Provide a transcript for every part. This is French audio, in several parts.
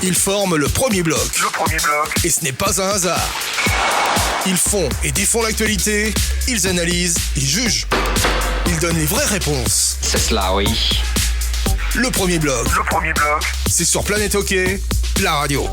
Ils forment le premier bloc. Et ce n'est pas un hasard. Ils font et défont l'actualité, ils analysent, ils jugent. Ils donnent les vraies réponses. C'est cela, oui. Le premier bloc. C'est sur Planète Hockey, la radio.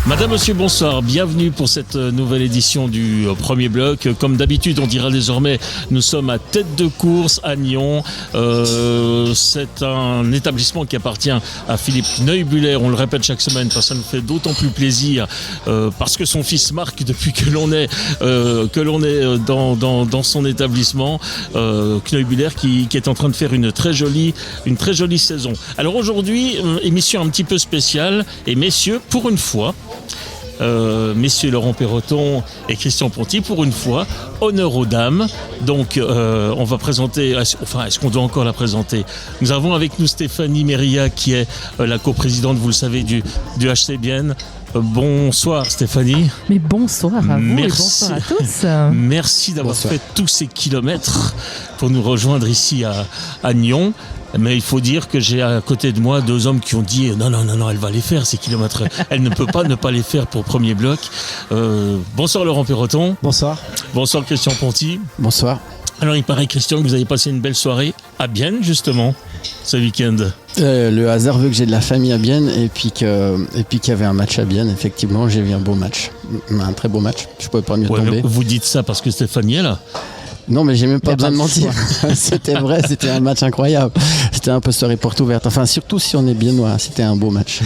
Madame, monsieur, bonsoir. Bienvenue pour cette nouvelle édition du premier bloc. Comme d'habitude, on dira désormais, nous sommes à Tête de Course à Nyon. C'est un établissement qui appartient à Philippe Neubuhler. On le répète chaque semaine parce que ça nous fait d'autant plus plaisir parce que son fils Marc, depuis que l'on est dans son établissement, Neubuhler qui est en train de faire une très jolie saison. Alors aujourd'hui, émission un petit peu spéciale et messieurs, pour une fois, messieurs Laurent Perroton et Christian Ponty, pour une fois, honneur aux dames. Donc on va présenter, est-ce qu'on doit encore la présenter? Nous avons avec nous Stéphanie Meria qui est la coprésidente, vous le savez, du HCBN. Bonsoir Stéphanie. Mais bonsoir à vous et bonsoir à tous. Merci d'avoir fait tous ces kilomètres pour nous rejoindre ici à Nyon. Mais il faut dire que j'ai à côté de moi deux hommes qui ont dit non, elle va les faire ces kilomètres. Elle ne peut pas ne pas les faire pour premier bloc. Bonsoir Laurent Perroton. Bonsoir. Bonsoir Christian Ponty. Bonsoir. Alors il paraît Christian que vous avez passé une belle soirée à Bienne justement ce week-end. Le hasard veut que j'ai de la famille à Bienne et puis qu'il y avait un match à Bienne. Effectivement, j'ai vu un beau match, un très beau match. Je ne pouvais pas mieux tomber. Vous dites ça parce que Stéphanie est là. Non, mais j'ai même pas besoin de mentir. C'était vrai, c'était un match incroyable. C'était un peu soirée porte ouverte. Enfin, surtout si on est biennois, c'était un beau match.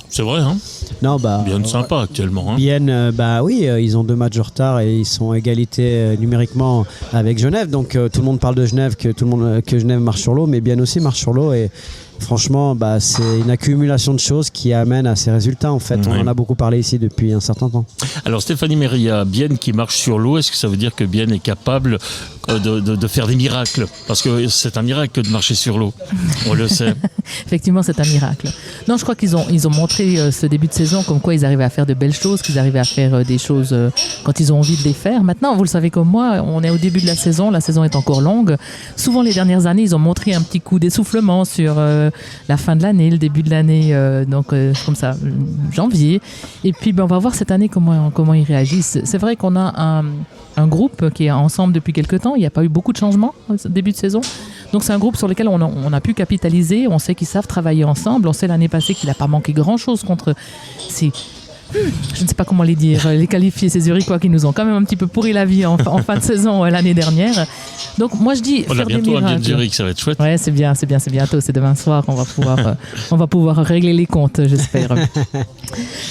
C'est vrai, hein? Non, Bienne sympa actuellement. Hein. Bienne, oui, ils ont 2 matchs de retard et ils sont à égalité numériquement avec Genève. Donc tout le monde parle de Genève, que Genève marche sur l'eau, mais Bienne aussi marche sur l'eau. Et franchement, c'est une accumulation de choses qui amène à ces résultats. En fait, on en a beaucoup parlé ici depuis un certain temps. Alors Stéphanie Meria, Bienne qui marche sur l'eau, est-ce que ça veut dire que Bienne est capable de faire des miracles? Parce que c'est un miracle de marcher sur l'eau, on le sait. Effectivement, c'est un miracle. Non, je crois qu'ils ont montré ce début de saison comme quoi ils arrivaient à faire de belles choses, qu'ils arrivaient à faire des choses quand ils ont envie de les faire. Maintenant, vous le savez comme moi, on est au début de la saison est encore longue. Souvent, les dernières années, ils ont montré un petit coup d'essoufflement sur la fin de l'année, le début de l'année, comme ça, janvier. Et puis, on va voir cette année comment ils réagissent. C'est vrai qu'on a un groupe qui est ensemble depuis quelques temps. Il n'y a pas eu beaucoup de changements au début de saison. Donc c'est un groupe sur lequel on a pu capitaliser. On sait qu'ils savent travailler ensemble. On sait l'année passée qu'il n'a pas manqué grand-chose contre ces... Je ne sais pas comment les dire, les qualifier, ces Zurichois qui nous ont quand même un petit peu pourri la vie en fin de saison l'année dernière. Donc moi je dis faire des miracles. On a bientôt un Zurich, ça va être chouette. Ouais, c'est bientôt, c'est demain soir, on va pouvoir régler les comptes, j'espère.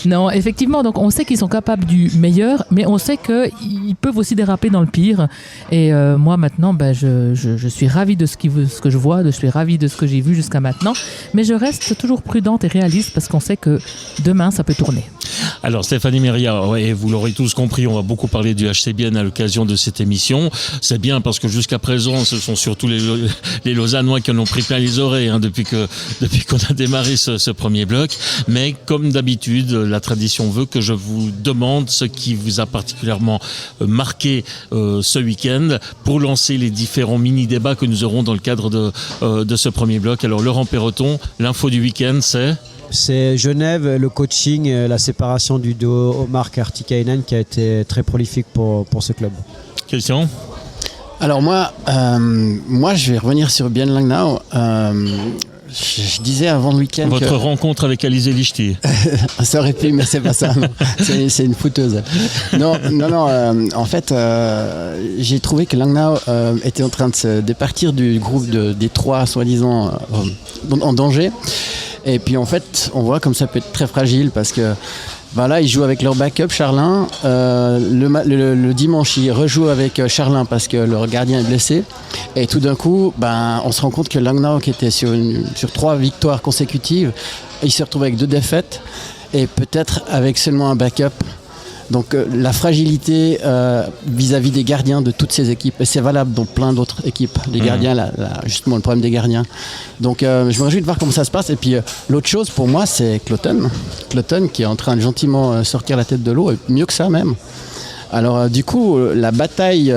Non, effectivement, donc on sait qu'ils sont capables du meilleur, mais on sait qu'ils peuvent aussi déraper dans le pire. Et moi maintenant, je suis ravie de ce que je vois, je suis ravie de ce que j'ai vu jusqu'à maintenant, mais je reste toujours prudente et réaliste parce qu'on sait que demain ça peut tourner. Alors Stéphanie Meria, vous l'aurez tous compris, on va beaucoup parler du HCBN à l'occasion de cette émission. C'est bien parce que jusqu'à présent, ce sont surtout les Lausannois qui en ont pris plein les oreilles depuis qu'on a démarré ce premier bloc. Mais comme d'habitude, la tradition veut que je vous demande ce qui vous a particulièrement marqué ce week-end pour lancer les différents mini-débats que nous aurons dans le cadre de ce premier bloc. Alors Laurent Perroton, l'info du week-end, c'est Genève, le coaching, la séparation du duo Omar Kartikainen qui a été très prolifique pour ce club. Christian ? Alors moi, je vais revenir sur Bienne Langnau. Je disais avant le week-end Votre rencontre avec Alizé Lichty. Ça aurait pu, mais c'est pas ça. Non. C'est une fouteuse. Non. En fait, j'ai trouvé que Langnau était en train de se départir du groupe des 3 soi-disant en danger. Et puis en fait, on voit comme ça peut être très fragile parce que là, ils jouent avec leur backup Charlin. Le dimanche, ils rejouent avec Charlin parce que leur gardien est blessé. Et tout d'un coup, on se rend compte que Langnau, qui était sur 3 victoires consécutives, il se retrouve avec 2 défaites et peut-être avec seulement un backup. Donc la fragilité vis-à-vis des gardiens de toutes ces équipes, et c'est valable dans plein d'autres équipes, les gardiens, justement le problème des gardiens. Donc je me réjouis de voir comment ça se passe. Et puis l'autre chose pour moi, c'est Cloton qui est en train de gentiment sortir la tête de l'eau, et mieux que ça même. Alors du coup, la bataille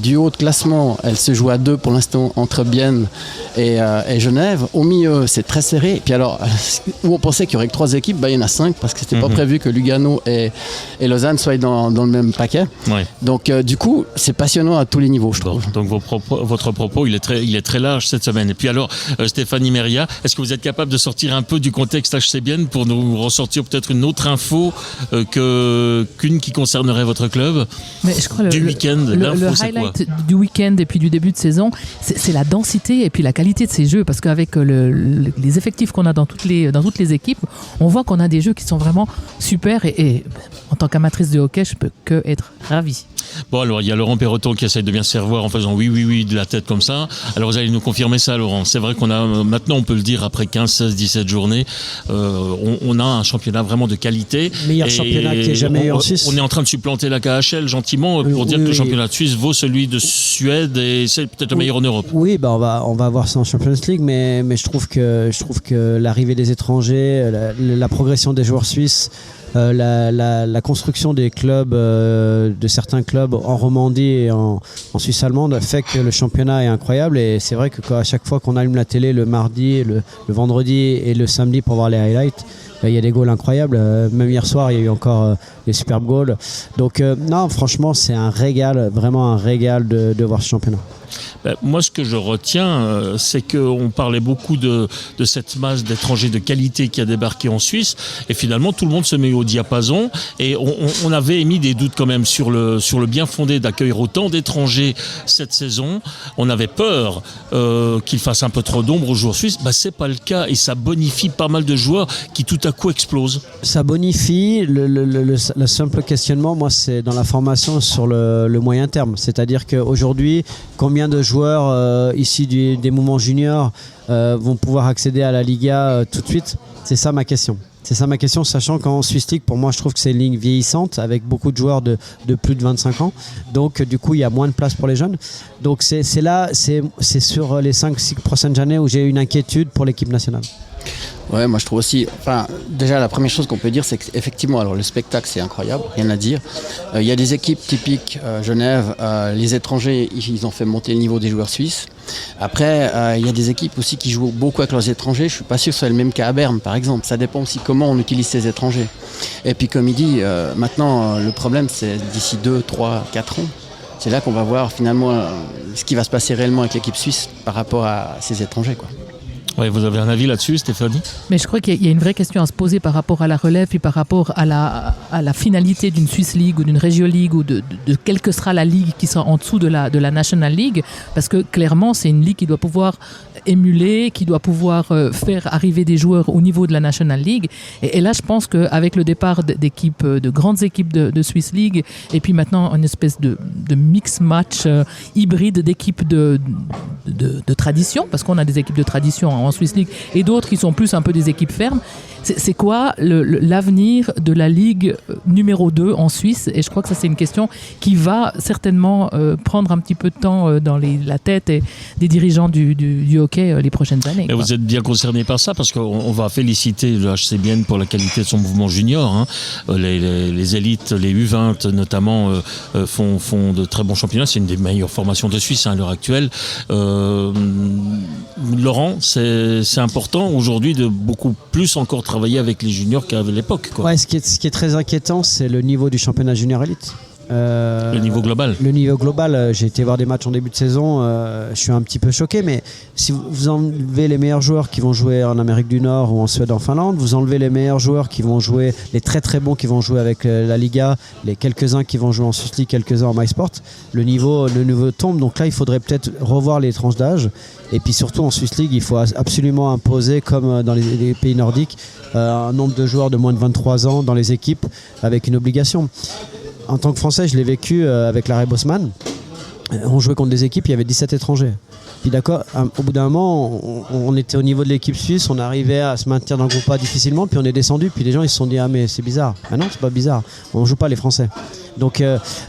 du haut de classement, elle se joue à 2 pour l'instant entre Bienne et Genève. Au milieu, c'est très serré. Et puis alors, où on pensait qu'il y aurait que 3 équipes, il y en a 5 parce que c'était pas prévu que Lugano et Lausanne soient dans le même paquet. Ouais. Donc du coup, c'est passionnant à tous les niveaux, je trouve. Donc votre propos, il est très large cette semaine. Et puis alors, Stéphanie Meria, est-ce que vous êtes capable de sortir un peu du contexte HC Bienne pour nous ressortir peut-être une autre info qu'une qui concernerait votre club? Mais je crois du week-end, le highlight du week-end et puis du début de saison, c'est la densité et puis la qualité de ces jeux, parce qu'avec les effectifs qu'on a dans toutes les équipes, on voit qu'on a des jeux qui sont vraiment super, et en tant qu'amatrice de hockey, je peux que être ravie. Bon, alors il y a Laurent Perroton qui essaye de bien se faire voir en faisant oui de la tête comme ça. Alors vous allez nous confirmer ça, Laurent? C'est vrai qu'on a maintenant, on peut le dire, après 15, 16, 17 journées, on a un championnat vraiment de qualité. Meilleur championnat qui ait jamais eu en Suisse. On est en train de supplanter la KHL gentiment pour dire que le championnat de Suisse vaut celui de Suède, et c'est peut-être le meilleur en Europe. Oui, on va voir ça en Champions League, mais je trouve que l'arrivée des étrangers, la progression des joueurs suisses, la construction des clubs, de certains clubs en Romandie et en Suisse allemande, fait que le championnat est incroyable. Et c'est vrai que à chaque fois qu'on allume la télé le mardi, le vendredi et le samedi pour voir les highlights, il y a des goals incroyables. Même hier soir, il y a eu encore des superbes goals. Donc non, franchement, c'est un régal, vraiment un régal de voir ce championnat. Moi, ce que je retiens, c'est qu'on parlait beaucoup de cette masse d'étrangers de qualité qui a débarqué en Suisse, et finalement tout le monde se met au diapason, et on avait émis des doutes quand même sur le bien fondé d'accueillir autant d'étrangers cette saison. On avait peur qu'il fasse un peu trop d'ombre aux joueurs suisses. C'est pas le cas, et ça bonifie pas mal de joueurs qui tout à coup explosent. Ça bonifie. Le simple questionnement, moi, c'est dans la formation sur le moyen terme, c'est-à-dire qu'aujourd'hui, combien de joueurs ici des mouvements juniors vont pouvoir accéder à la Liga tout de suite? C'est ça ma question. Sachant qu'en Swiss League, pour moi, je trouve que c'est une ligue vieillissante avec beaucoup de joueurs de plus de 25 ans. Donc, du coup, il y a moins de place pour les jeunes. Donc, c'est sur les 5-6 prochaines années où j'ai une inquiétude pour l'équipe nationale. Ouais, moi je trouve aussi, déjà la première chose qu'on peut dire, c'est qu'effectivement, alors le spectacle c'est incroyable, rien à dire. Il y a des équipes typiques, Genève, les étrangers, ils ont fait monter le niveau des joueurs suisses. Après, il y a des équipes aussi qui jouent beaucoup avec leurs étrangers. Je suis pas sûr que ce soit le même cas à Berne, par exemple. Ça dépend aussi comment on utilise ces étrangers. Et puis comme il dit, maintenant le problème c'est d'ici 2, 3, 4 ans. C'est là qu'on va voir finalement ce qui va se passer réellement avec l'équipe suisse par rapport à ces étrangers, quoi. Ouais, vous avez un avis là-dessus, Stéphanie? Mais je crois qu'il y a une vraie question à se poser par rapport à la relève, puis par rapport à la finalité d'une Swiss League ou d'une Regio League, ou de quelle que sera la ligue qui sera en dessous de la National League, parce que clairement c'est une ligue qui doit pouvoir émuler, qui doit pouvoir faire arriver des joueurs au niveau de la National League. Et là, je pense qu'avec le départ d'équipes, de grandes équipes de Swiss League, et puis maintenant une espèce de mix match hybride d'équipes de tradition, parce qu'on a des équipes de tradition en Swiss League et d'autres qui sont plus un peu des équipes fermes. C'est quoi l'avenir de la Ligue numéro 2 en Suisse? Et je crois que ça, c'est une question qui va certainement prendre un petit peu de temps dans la tête des dirigeants du hockey les prochaines années. Et vous êtes bien concerné par ça, parce qu'on va féliciter le HC Bienne pour la qualité de son mouvement junior. Hein. Les élites, les U20 notamment, font de très bons championnats. C'est une des meilleures formations de Suisse à l'heure actuelle. Laurent, c'est important aujourd'hui de beaucoup plus encore travailler avec les juniors qu'à l'époque, quoi. Ouais, ce qui est très inquiétant, c'est le niveau du championnat junior élite. Le niveau global. Le niveau global, j'ai été voir des matchs en début de saison, je suis un petit peu choqué, mais si vous enlevez les meilleurs joueurs qui vont jouer en Amérique du Nord ou en Suède, en Finlande, vous enlevez les meilleurs joueurs qui vont jouer, les très très bons qui vont jouer avec la Liga, les quelques-uns qui vont jouer en Swiss League, quelques-uns en MySport, le niveau tombe. Donc là, il faudrait peut-être revoir les tranches d'âge. Et puis surtout en Swiss League, il faut absolument imposer, comme dans les pays nordiques, un nombre de joueurs de moins de 23 ans dans les équipes avec une obligation. En tant que Français, je l'ai vécu avec l'Arrêt Bosman. On jouait contre des équipes, il y avait 17 étrangers. Puis d'accord, au bout d'un moment, on était au niveau de l'équipe suisse, on arrivait à se maintenir dans le groupe A difficilement, puis on est descendu, puis les gens ils se sont dit ah mais c'est bizarre. Ah non, c'est pas bizarre, on joue pas les Français. Donc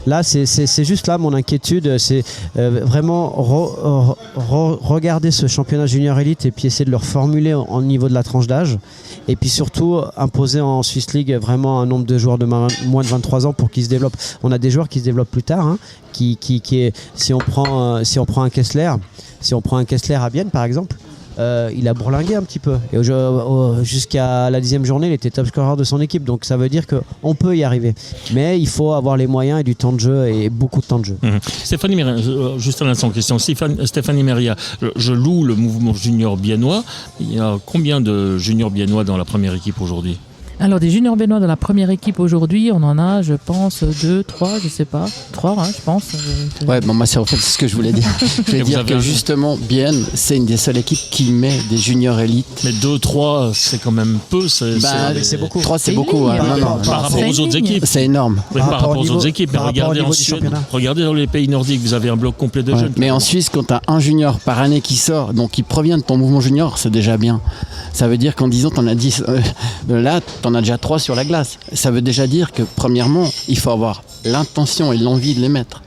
là, c'est juste là mon inquiétude, c'est vraiment regarder ce championnat junior élite et puis essayer de le reformuler au niveau de la tranche d'âge. Et puis surtout imposer en Swiss League vraiment un nombre de joueurs de moins de 23 ans pour qu'ils se développent. On a des joueurs qui se développent plus tard, hein, qui est, si on prend un Kessler à Bienne par exemple, il a bourlingué un petit peu. Et jusqu'à la 10e journée, il était top scorer de son équipe. Donc ça veut dire qu'on peut y arriver. Mais il faut avoir les moyens et du temps de jeu et beaucoup de temps de jeu. Stéphanie Méria, juste un instant, question. Stéphanie Méria, je loue le mouvement junior biennois. Il y a combien de juniors biennois dans la première équipe aujourd'hui ? Alors, des juniors biennois dans la première équipe aujourd'hui, on en a, je pense, 2, 3, je sais pas. 3, hein, je pense. Ouais, bon, moi, c'est en fait ce que je voulais dire. Je voulais dire que justement, Bienne, c'est une des seules équipes qui met des juniors élites. Mais 2, 3, c'est quand même peu. C'est beaucoup. 3, c'est beaucoup. Par rapport aux autres équipes. C'est énorme. Oui, par rapport aux autres équipes. Mais regardez en Suède, regardez dans les pays nordiques, vous avez un bloc complet de jeunes. Mais en Suisse, quand tu as un junior par année qui sort, donc qui provient de ton mouvement junior, c'est déjà bien. Ça veut dire qu'en 10 ans, tu en as 10. Là, tu en as déjà 3 sur la glace. Ça veut déjà dire que, premièrement, il faut avoir l'intention et l'envie de les mettre.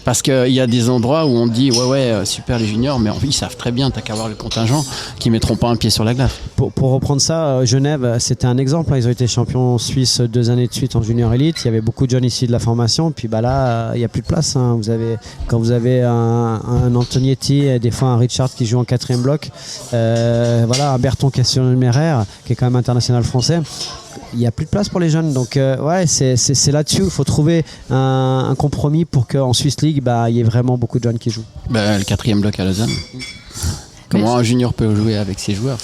Parce qu'il y a des endroits où on dit ouais super les juniors, mais ils savent très bien, t'as qu'à voir le contingent qui mettront pas un pied sur la glace. Pour reprendre ça, Genève c'était un exemple, ils ont été champions suisses 2 années de suite en junior élite, il y avait beaucoup de jeunes ici de la formation, puis là il n'y a plus de place, hein. Quand vous avez un Antonietti et des fois un Richard qui joue en 4e bloc, un Berton qui est sur le numéraire, qui est quand même international français, il n'y a plus de place pour les jeunes, donc c'est là-dessus, il faut trouver un compromis pour qu'en Swiss League il y ait vraiment beaucoup de jeunes qui jouent. Le 4e bloc à Lausanne. Comment un junior peut jouer avec ses joueurs ?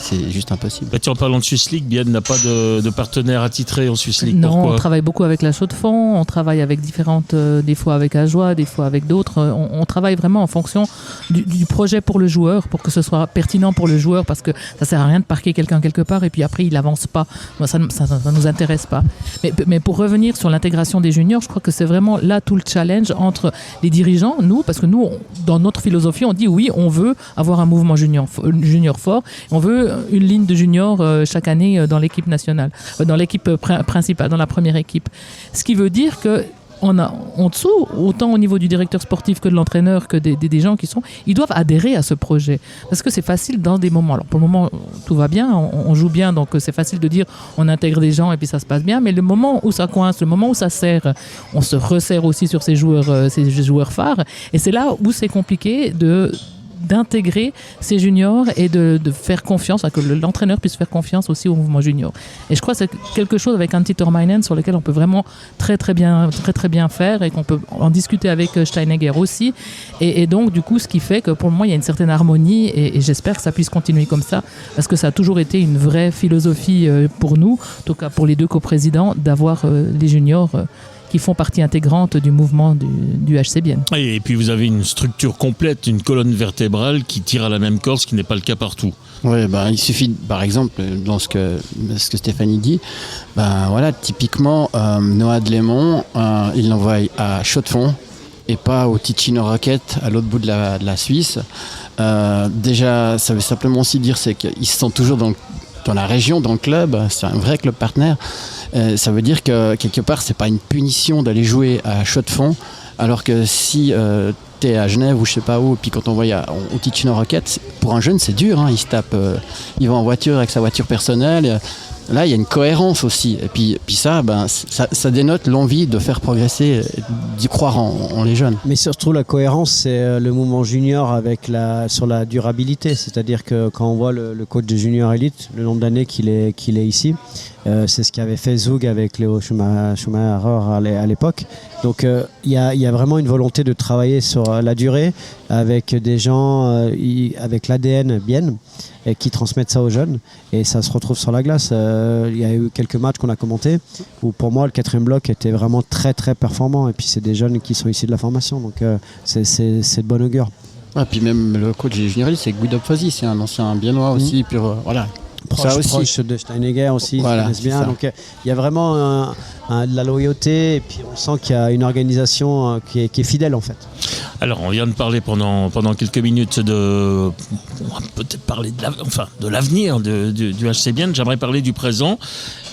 C'est juste impossible. En parlant de Swiss League, Bienne n'a pas de partenaire attitré en Swiss League. Non, pourquoi ? On travaille beaucoup avec la Chaux-de-Fonds, on travaille avec différentes, des fois avec Ajoie, des fois avec d'autres. On travaille vraiment en fonction du projet pour le joueur, pour que ce soit pertinent pour le joueur, parce que ça sert à rien de parquer quelqu'un quelque part et puis après il avance pas. Moi, ça nous intéresse pas. Mais pour revenir sur l'intégration des juniors, je crois que c'est vraiment là tout le challenge entre les dirigeants, nous, parce que nous, dans notre philosophie, on dit oui, on veut avoir un mouvement junior fort. On veut une ligne de juniors chaque année dans l'équipe nationale, dans l'équipe principale, dans la première équipe. Ce qui veut dire que on a en dessous, autant au niveau du directeur sportif que de l'entraîneur, que des gens ils doivent adhérer à ce projet. Parce que c'est facile dans des moments. Alors pour le moment, tout va bien, on joue bien, donc c'est facile de dire on intègre des gens et puis ça se passe bien. Mais le moment où ça coince, le moment où ça serre, on se resserre aussi sur ces joueurs phares. Et c'est là où c'est compliqué d'intégrer ces juniors et de faire confiance, que l'entraîneur puisse faire confiance aussi au mouvement junior. Et je crois que c'est quelque chose avec Antti Tormainen sur lequel on peut vraiment très très bien faire et qu'on peut en discuter avec Steinegger aussi. Et donc du coup, ce qui fait que pour le moment, il y a une certaine harmonie et j'espère que ça puisse continuer comme ça parce que ça a toujours été une vraie philosophie pour nous, en tout cas pour les 2 coprésidents, d'avoir les juniors qui font partie intégrante du mouvement du HC Bienne. Et puis vous avez une structure complète, une colonne vertébrale qui tire à la même corde, ce qui n'est pas le cas partout. Oui, il suffit, par exemple, dans ce que Stéphanie dit, typiquement, Noah Delémont, il l'envoie à Chaux-de-Fonds et pas au Ticino Rocket à l'autre bout de la Suisse. Déjà, ça veut simplement aussi dire c'est qu'ils sont toujours dans la région, dans le club, c'est un vrai club partenaire. Ça veut dire que quelque part, c'est pas une punition d'aller jouer à Chaux-de-Fonds, alors que si t'es à Genève ou je sais pas où, et puis quand on va au Ticino Rocket, pour un jeune, c'est dur. Hein, il va en voiture avec sa voiture personnelle. Là, il y a une cohérence aussi. Et puis ça dénote l'envie de faire progresser, d'y croire en les jeunes. Mais surtout, la cohérence, c'est le mouvement junior sur la durabilité. C'est-à-dire que quand on voit le coach de junior élite, le nombre d'années qu'il est ici, c'est ce qu'avait fait Zug avec Léo Schumacher à l'époque. Donc, il y a vraiment une volonté de travailler sur la durée avec des gens, avec l'ADN Bienne, et qui transmettent ça aux jeunes et ça se retrouve sur la glace. Il y a eu quelques matchs qu'on a commentés où pour moi le 4e bloc était vraiment très très performant et puis c'est des jeunes qui sont issus de la formation donc c'est de bon augure. Puis même le coach des juniors, c'est Guido Fossi, c'est un ancien biennois aussi, puis voilà. proche de Steinegger aussi, ils se connaissent bien. Donc il y a vraiment de la loyauté et puis on sent qu'il y a une organisation qui est fidèle en fait. Alors, on vient de parler pendant quelques minutes on va peut-être parler de l'avenir du HC Bienne. J'aimerais parler du présent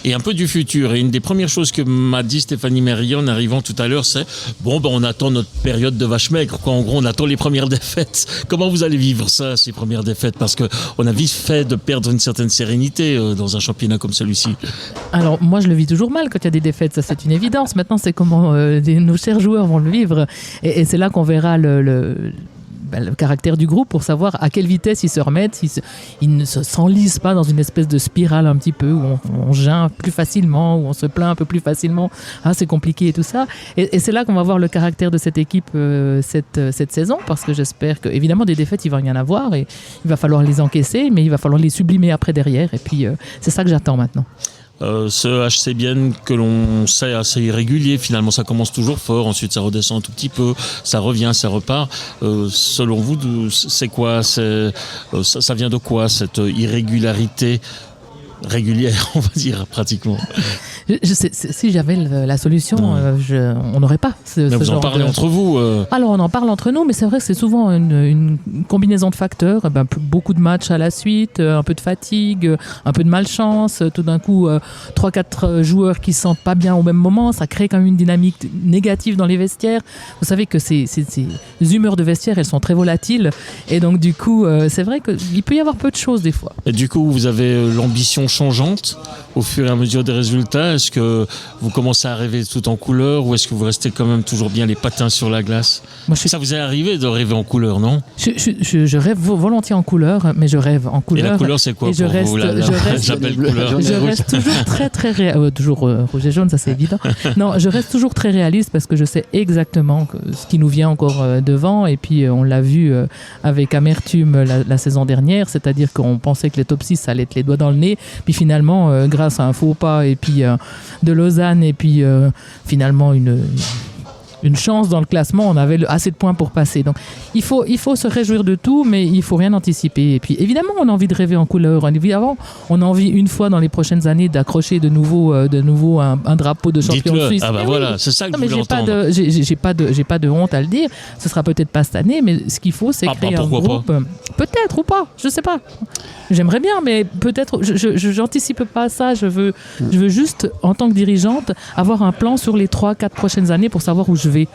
et un peu du futur. Et une des premières choses que m'a dit Stéphanie Merrier en arrivant tout à l'heure, c'est on attend notre période de vache maigre. En gros, on attend les premières défaites. Comment vous allez vivre ça, ces premières défaites? Parce qu'on a vite fait de perdre une certaine sérénité dans un championnat comme celui-ci. Alors, moi, je le vis toujours mal quand il y a des défaites. Ça, c'est une évidence. Maintenant, c'est comment nos chers joueurs vont le vivre. Et c'est là qu'on verra le caractère du groupe pour savoir à quelle vitesse ils se remettent, ils ne s'enlisent pas dans une espèce de spirale un petit peu où on geint plus facilement, où on se plaint un peu plus facilement, c'est compliqué et tout ça. Et c'est là qu'on va voir le caractère de cette équipe cette saison, parce que j'espère que, évidemment, des défaites, il va y en avoir et il va falloir les encaisser, mais il va falloir les sublimer après derrière. Et puis, c'est ça que j'attends maintenant. Ce HC Bienne que l'on sait assez irrégulier, finalement ça commence toujours fort, ensuite ça redescend un tout petit peu, ça revient, ça repart. Selon vous, c'est quoi, ça vient de quoi cette irrégularité régulière, on va dire, pratiquement? Je sais, si j'avais la solution, on n'aurait pas ce vous genre en parlez entre vous Alors on en parle entre nous, mais c'est vrai que c'est souvent une combinaison de facteurs. Beaucoup de matchs à la suite, un peu de fatigue, un peu de malchance. Tout d'un coup, 3-4 joueurs qui se sentent pas bien au même moment, ça crée quand même une dynamique négative dans les vestiaires. Vous savez que ces humeurs de vestiaire, elles sont très volatiles. Et donc du coup, c'est vrai qu'il peut y avoir peu de choses des fois. Et du coup, vous avez l'ambition changeante au fur et à mesure des résultats. Est-ce que vous commencez à rêver tout en couleur ou est-ce que vous restez quand même toujours bien les patins sur la glace? Ça vous est arrivé de rêver en couleur, non? Je rêve volontiers en couleur, mais je rêve en couleur. Et la couleur, c'est quoi pour vous? Je reste toujours très réaliste. Toujours rouge et jaune, ça c'est évident. Non, je reste toujours très réaliste parce que je sais exactement ce qui nous vient encore devant. Et puis on l'a vu avec amertume la saison dernière, c'est-à-dire qu'on pensait que les top 6 ça allait être les doigts dans le nez. Puis finalement, grâce à un faux pas et puis de Lausanne et puis finalement une chance dans le classement, on avait assez de points pour passer. Donc il faut se réjouir de tout, mais il faut rien anticiper. Et puis évidemment, on a envie de rêver en couleur. Évidemment, on a envie une fois dans les prochaines années d'accrocher de nouveau un drapeau de champion de Suisse. Voilà, c'est ça que je voulais entendre. J'ai pas de honte à le dire. Ce sera peut-être pas cette année, mais ce qu'il faut, c'est créer un groupe. Peut-être ou pas, je sais pas. J'aimerais bien, mais peut-être. Je n'anticipe pas ça. Je veux juste, en tant que dirigeante, avoir un plan sur les 3-4 prochaines années pour savoir où je vais.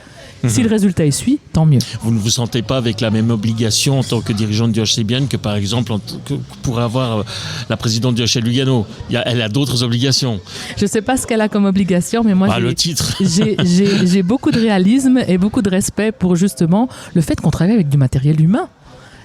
Si le résultat est suit, tant mieux. Vous ne vous sentez pas avec la même obligation en tant que dirigeante du HC Bienne que par exemple que pourrait avoir la présidente du HC Lugano. Elle a d'autres obligations. Je ne sais pas ce qu'elle a comme obligation, mais moi le titre. j'ai beaucoup de réalisme et beaucoup de respect pour justement le fait qu'on travaille avec du matériel humain.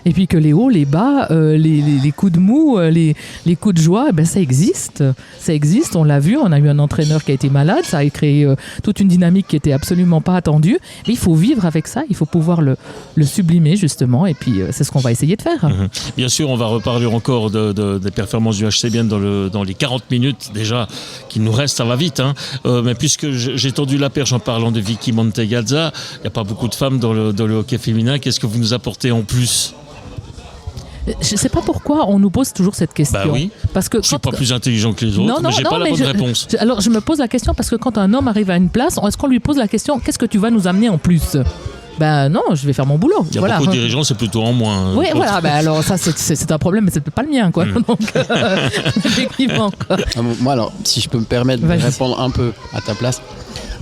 Et puis que les hauts, les bas, les coups de mou, les coups de joie, ça existe. Ça existe, on l'a vu, on a eu un entraîneur qui a été malade, ça a créé toute une dynamique qui n'était absolument pas attendue. Mais il faut vivre avec ça, il faut pouvoir le sublimer justement, et puis c'est ce qu'on va essayer de faire. Bien sûr, on va reparler encore des performances du HC Bienne dans les 40 minutes déjà qu'il nous reste, ça va vite. Mais puisque j'ai tendu la perche en parlant de Vicky Montegazza, il n'y a pas beaucoup de femmes dans le hockey féminin, qu'est-ce que vous nous apportez en plus ? Je ne sais pas pourquoi on nous pose toujours cette question. Oui, parce que je ne suis pas plus intelligent que les autres, mais je n'ai pas la bonne réponse. Alors je me pose la question parce que quand un homme arrive à une place, est-ce qu'on lui pose la question, qu'est-ce que tu vas nous amener en plus ? Non, je vais faire mon boulot. Il y a beaucoup de dirigeants, c'est plutôt en moins. Oui, voilà. Alors ça, c'est un problème, mais c'est peut-être pas le mien, quoi. Donc, effectivement. Quoi. Moi, alors, si je peux me permettre de répondre un peu à ta place.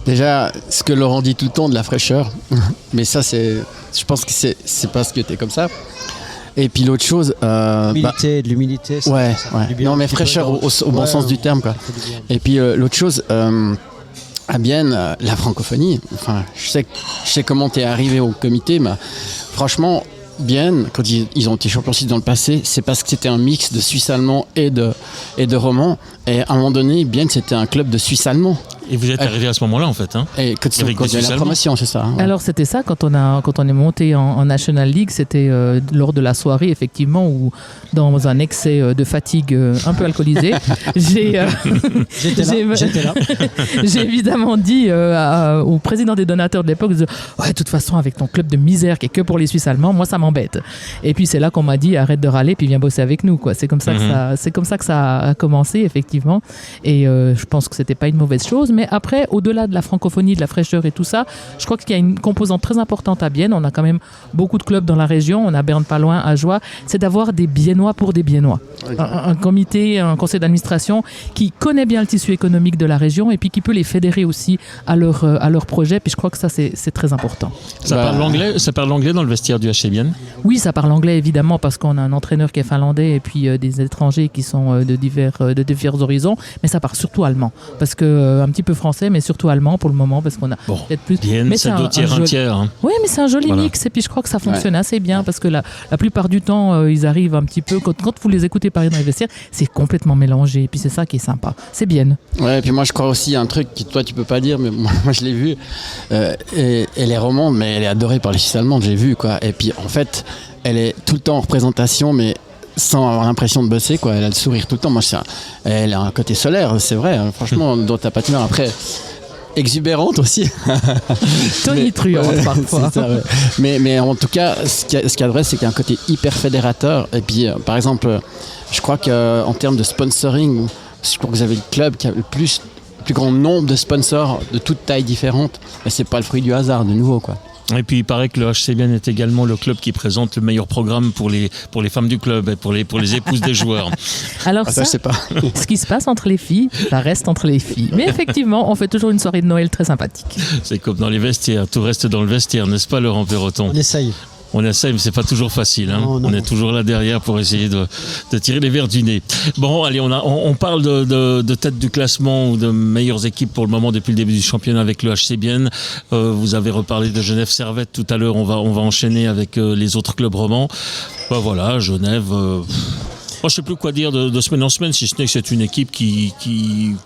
Déjà, ce que Laurent dit tout le temps de la fraîcheur, mais ça, je pense que c'est parce que t'es comme ça. Et puis l'autre chose, de l'humilité. Ouais. Non, mais fraîcheur au bon sens du terme, quoi. Et puis l'autre chose. À Bienne, la francophonie, je sais comment t'es arrivé au comité, mais franchement, Bienne, quand ils ont été champions suisses dans le passé, c'est parce que c'était un mix de Suisse allemand et de roman. Et à un moment donné, Bienne, c'était un club de Suisse allemand. Et vous êtes arrivé à ce moment-là, en fait. Hein, et quand il y a la promotion, c'est ça. Ouais. Alors c'était ça, quand on est monté en National League, c'était lors de la soirée, effectivement, où dans un excès de fatigue un peu alcoolisé, j'étais là. J'ai évidemment dit au président des donateurs de l'époque, ouais, de toute façon, avec ton club de misère qui est que pour les Suisses allemands, moi ça m'embête. Et puis c'est là qu'on m'a dit, arrête de râler, puis viens bosser avec nous, quoi. C'est comme ça que ça a commencé, effectivement. Et je pense que c'était pas une mauvaise chose. Mais après, au-delà de la francophonie, de la fraîcheur et tout ça, je crois qu'il y a une composante très importante à Bienne. On a quand même beaucoup de clubs dans la région. On a Berne pas loin, Ajoie. C'est d'avoir des Biennois pour des Biennois. Un comité, un conseil d'administration qui connaît bien le tissu économique de la région et puis qui peut les fédérer aussi à leur projet. Puis je crois que ça, c'est très important. Ça parle anglais dans le vestiaire du HC Bienne ? Oui, ça parle anglais, évidemment, parce qu'on a un entraîneur qui est finlandais et puis des étrangers qui sont de divers horizons. Mais ça parle surtout allemand. Parce que un petit peu français, mais surtout allemand pour le moment, parce qu'on a peut-être plus. Bienne, c'est deux tiers, un tiers. Hein. Oui, mais c'est un joli mix, et puis je crois que ça fonctionne assez bien, parce que la plupart du temps, ils arrivent un petit peu, quand vous les écoutez parler dans les vestiaires, c'est complètement mélangé, et puis c'est ça qui est sympa. C'est bien. Ouais, et puis moi je crois aussi à un truc que toi tu peux pas dire, mais moi je l'ai vu, et elle est romande, mais elle est adorée par les Suisses allemandes, j'ai vu, quoi. Et puis en fait, elle est tout le temps en représentation, mais sans avoir l'impression de bosser, quoi. Elle a le sourire tout le temps. Moi, elle a un côté solaire, c'est vrai, hein. Franchement, dans ta patineur. Après, exubérante aussi. Tonitruante parfois. Ça, ouais. mais en tout cas, ce qu'il y a de vrai, c'est qu'il y a un côté hyper fédérateur. Et puis, par exemple, je crois qu'en termes de sponsoring, je crois que vous avez le club qui a le plus grand nombre de sponsors de toutes tailles différentes. Mais c'est pas le fruit du hasard, de nouveau, quoi. Et puis il paraît que le HC Bienne est également le club qui présente le meilleur programme pour les femmes du club et pour les épouses des joueurs. Alors ça, je sais pas. Ce qui se passe entre les filles, ça reste entre les filles. Mais effectivement, on fait toujours une soirée de Noël très sympathique. C'est comme dans les vestiaires, tout reste dans le vestiaire, n'est-ce pas Laurent Perroton ? On essaye, mais c'est pas toujours facile. Hein. Non. On est toujours là derrière pour essayer de tirer les verres du nez. Bon, allez, on parle de tête du classement ou de meilleures équipes pour le moment depuis le début du championnat avec le HC Bienne. Vous avez reparlé de Genève Servette tout à l'heure. On va enchaîner avec les autres clubs romans. Voilà, Genève. Moi, je ne sais plus quoi dire de semaine en semaine, si ce n'est que c'est une équipe qui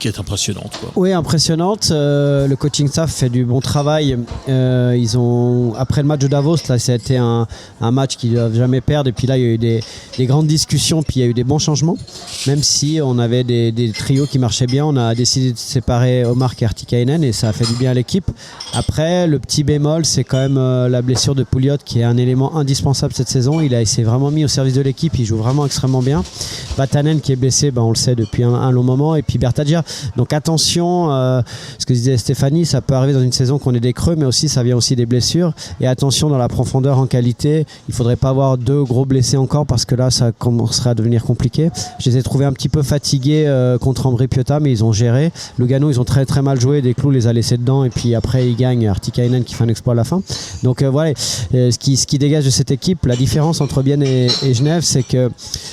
est impressionnante, quoi. Oui, impressionnante. Le coaching staff fait du bon travail. Après le match de Davos, là, ça a été un match qu'ils ne doivent jamais perdre. Et puis là, il y a eu des grandes discussions, puis il y a eu des bons changements. Même si on avait des trios qui marchaient bien, on a décidé de séparer Omar et Artikainen et ça a fait du bien à l'équipe. Après, le petit bémol, c'est quand même la blessure de Pouliot, qui est un élément indispensable cette saison. Il s'est vraiment mis au service de l'équipe. Il joue vraiment extrêmement bien. Vatanen qui est blessé, on le sait depuis un long moment, et puis Bertagia. Donc attention, ce que disait Stéphanie, ça peut arriver dans une saison qu'on ait des creux, mais aussi ça vient aussi des blessures. Et attention dans la profondeur en qualité, il ne faudrait pas avoir 2 gros blessés encore, parce que là ça commencerait à devenir compliqué. Je les ai trouvés un petit peu fatigués contre Ambri Piotta, mais ils ont géré. Lugano, ils ont très très mal joué, Desclous les a laissés dedans, et puis après ils gagnent, Artikainen qui fait un exploit à la fin. Donc voilà, ce qui dégage de cette équipe, la différence entre Bienne et Genève, c'est que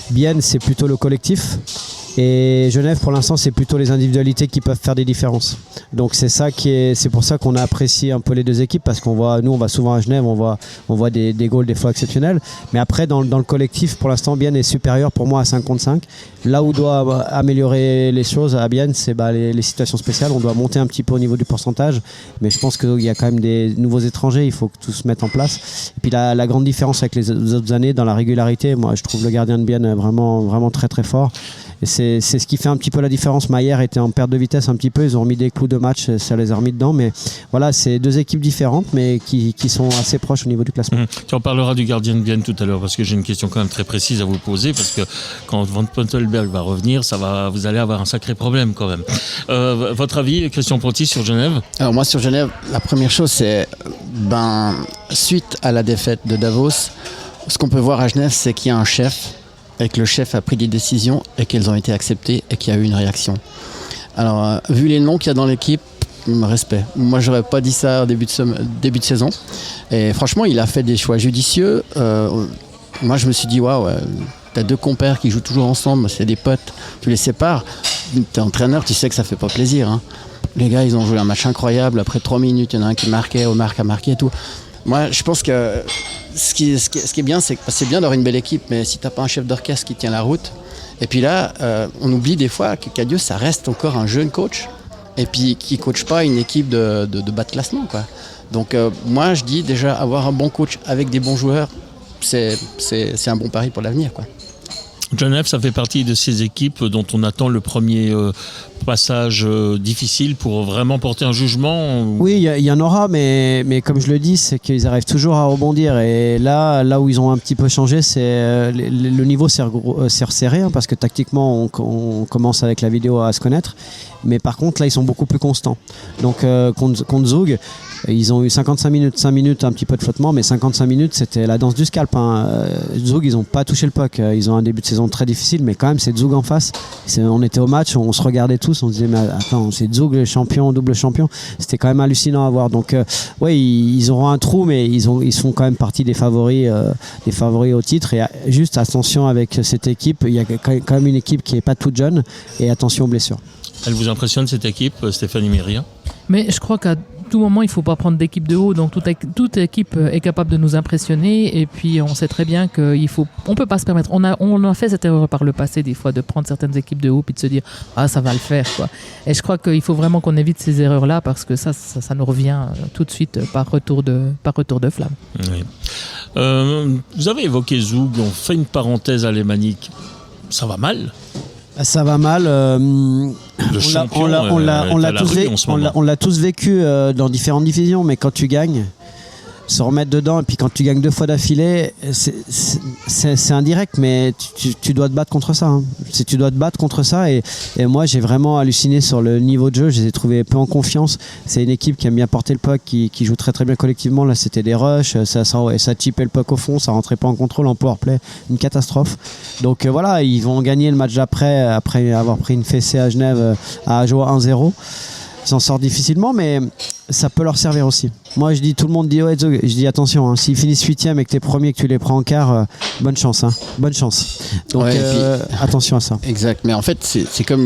Bienne, c'est plutôt le collectif, et Genève pour l'instant c'est plutôt les individualités qui peuvent faire des différences. Donc c'est pour ça qu'on a apprécié un peu les deux équipes, parce qu'on voit souvent à Genève, on voit des goals des fois exceptionnels, mais après dans le collectif pour l'instant Bienne est supérieur pour moi à 5 contre 5. Là où doit améliorer les choses à Bienne, c'est les situations spéciales. On doit monter un petit peu au niveau du pourcentage, mais je pense qu'il y a quand même des nouveaux étrangers, il faut que tout se mette en place. Et puis la grande différence avec les autres années dans la régularité, moi je trouve le gardien de Bienne vraiment, vraiment très très fort. Et c'est ce qui fait un petit peu la différence. Maillère était en perte de vitesse un petit peu, ils ont remis des clous de match, ça les a remis dedans, mais voilà, c'est 2 équipes différentes, mais qui sont assez proches au niveau du classement. Tu en parleras du gardien de Bienne tout à l'heure, parce que j'ai une question quand même très précise à vous poser, parce que quand Van Pontelberg va revenir, vous allez avoir un sacré problème quand même. Votre avis, Christian Ponty, sur Genève ? Alors moi sur Genève, la première chose c'est, suite à la défaite de Davos, ce qu'on peut voir à Genève, c'est qu'il y a un chef, et que le chef a pris des décisions et qu'elles ont été acceptées et qu'il y a eu une réaction. Alors, vu les noms qu'il y a dans l'équipe, respect. Moi, j'aurais pas dit ça au début de saison. Et franchement, il a fait des choix judicieux. Moi, je me suis dit, waouh, t'as 2 compères qui jouent toujours ensemble, c'est des potes, tu les sépares. T'es entraîneur, tu sais que ça fait pas plaisir. Hein. Les gars, ils ont joué un match incroyable. Après 3 minutes, il y en a un qui marquait, Omar qui a marqué et tout. Moi, je pense que ce qui est bien, c'est que c'est bien d'avoir une belle équipe, mais si t'as pas un chef d'orchestre qui tient la route, et puis là, on oublie des fois que Cadieux, ça reste encore un jeune coach, et puis qui ne coach pas une équipe de bas de classement, quoi. Donc moi je dis déjà avoir un bon coach avec des bons joueurs, c'est un bon pari pour l'avenir, quoi. Genève, ça fait partie de ces équipes dont on attend le premier passage difficile pour vraiment porter un jugement. Oui, il y en aura, mais comme je le dis, c'est qu'ils arrivent toujours à rebondir. Et là où ils ont un petit peu changé, c'est le niveau s'est resserré, hein, parce que tactiquement, on commence avec la vidéo à se connaître. Mais par contre, là, ils sont beaucoup plus constants. Donc, contre Zug, ils ont eu 55 minutes, 5 minutes, un petit peu de flottement, mais 55 minutes, c'était la danse du scalp, hein. Zug, ils n'ont pas touché le puck. Ils ont un début de saison très difficile, mais quand même, c'est Zug en face. On était au match, on se regardait tous, on se disait, mais attends, c'est Zug le champion, double champion. C'était quand même hallucinant à voir. Donc, oui, ils auront un trou, mais ils font quand même partie des favoris au titre. Et juste attention avec cette équipe, il y a quand même une équipe qui n'est pas toute jeune, et attention aux blessures. Elle vous impressionne cette équipe, Stéphanie Méria? Mais je crois qu'à tout moment, il ne faut pas prendre d'équipe de haut. Donc, toute équipe est capable de nous impressionner. Et puis, on sait très bien qu'on ne peut pas se permettre. On a fait cette erreur par le passé, des fois, de prendre certaines équipes de haut puis de se dire « Ah, ça va le faire, quoi ». Et je crois qu'il faut vraiment qu'on évite ces erreurs-là parce que ça nous revient tout de suite par retour de flamme. Oui. Vous avez évoqué Zug, on fait une parenthèse alémanique. Ça va mal? Ça va mal. On l'a tous vécu dans différentes divisions, mais quand tu gagnes, se remettre dedans, et puis quand tu gagnes 2 fois d'affilée, c'est indirect, mais tu dois te battre contre ça, hein. Tu dois te battre contre ça, et moi j'ai vraiment halluciné sur le niveau de jeu. Je les ai trouvés peu en confiance. C'est une équipe qui aime bien porter le puck, qui joue très très bien collectivement. Là c'était des rushs, ça chipait le puck au fond, ça rentrait pas en contrôle, en powerplay, une catastrophe. Donc voilà, ils vont gagner le match d'après, après avoir pris une fessée à Genève, à Ajoie 1-0. Ils s'en sortent difficilement, mais ça peut leur servir aussi. Moi, je dis, tout le monde dit, ouais, je dis attention, hein, s'ils finissent 8e et que t'es premier, que tu les prends en quart, bonne chance. Hein, bonne chance. Donc, ouais, attention à ça. Exact, mais en fait, c'est comme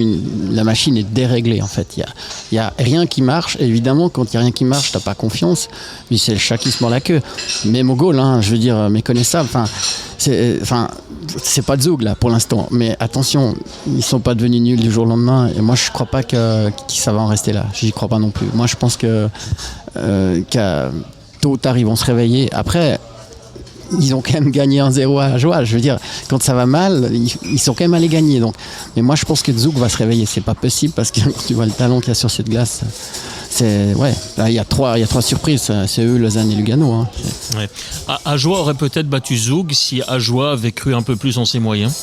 la machine est déréglée, en fait. Il y a rien qui marche. Évidemment, quand il n'y a rien qui marche, t'as pas confiance. Mais c'est le chat qui se mord la queue. Même au goal, hein, je veux dire, méconnaissable. C'est pas de Zug, là, pour l'instant. Mais attention, ils sont pas devenus nuls du jour au lendemain. Et moi, je crois pas que ça va en rester là. J'y crois pas non plus. Moi, je pense que tôt ou tard, ils vont se réveiller. Après, ils ont quand même gagné 1-0 à Ajoie. Je veux dire, quand ça va mal, ils sont quand même allés gagner. Donc. Mais moi, je pense que Zug va se réveiller. C'est pas possible parce que tu vois le talent qu'il y a sur cette glace. Là, il y a trois surprises. C'est eux, Lausanne et Lugano. Hein. Ouais. Ajoie aurait peut-être battu Zug si Ajoie avait cru un peu plus en ses moyens.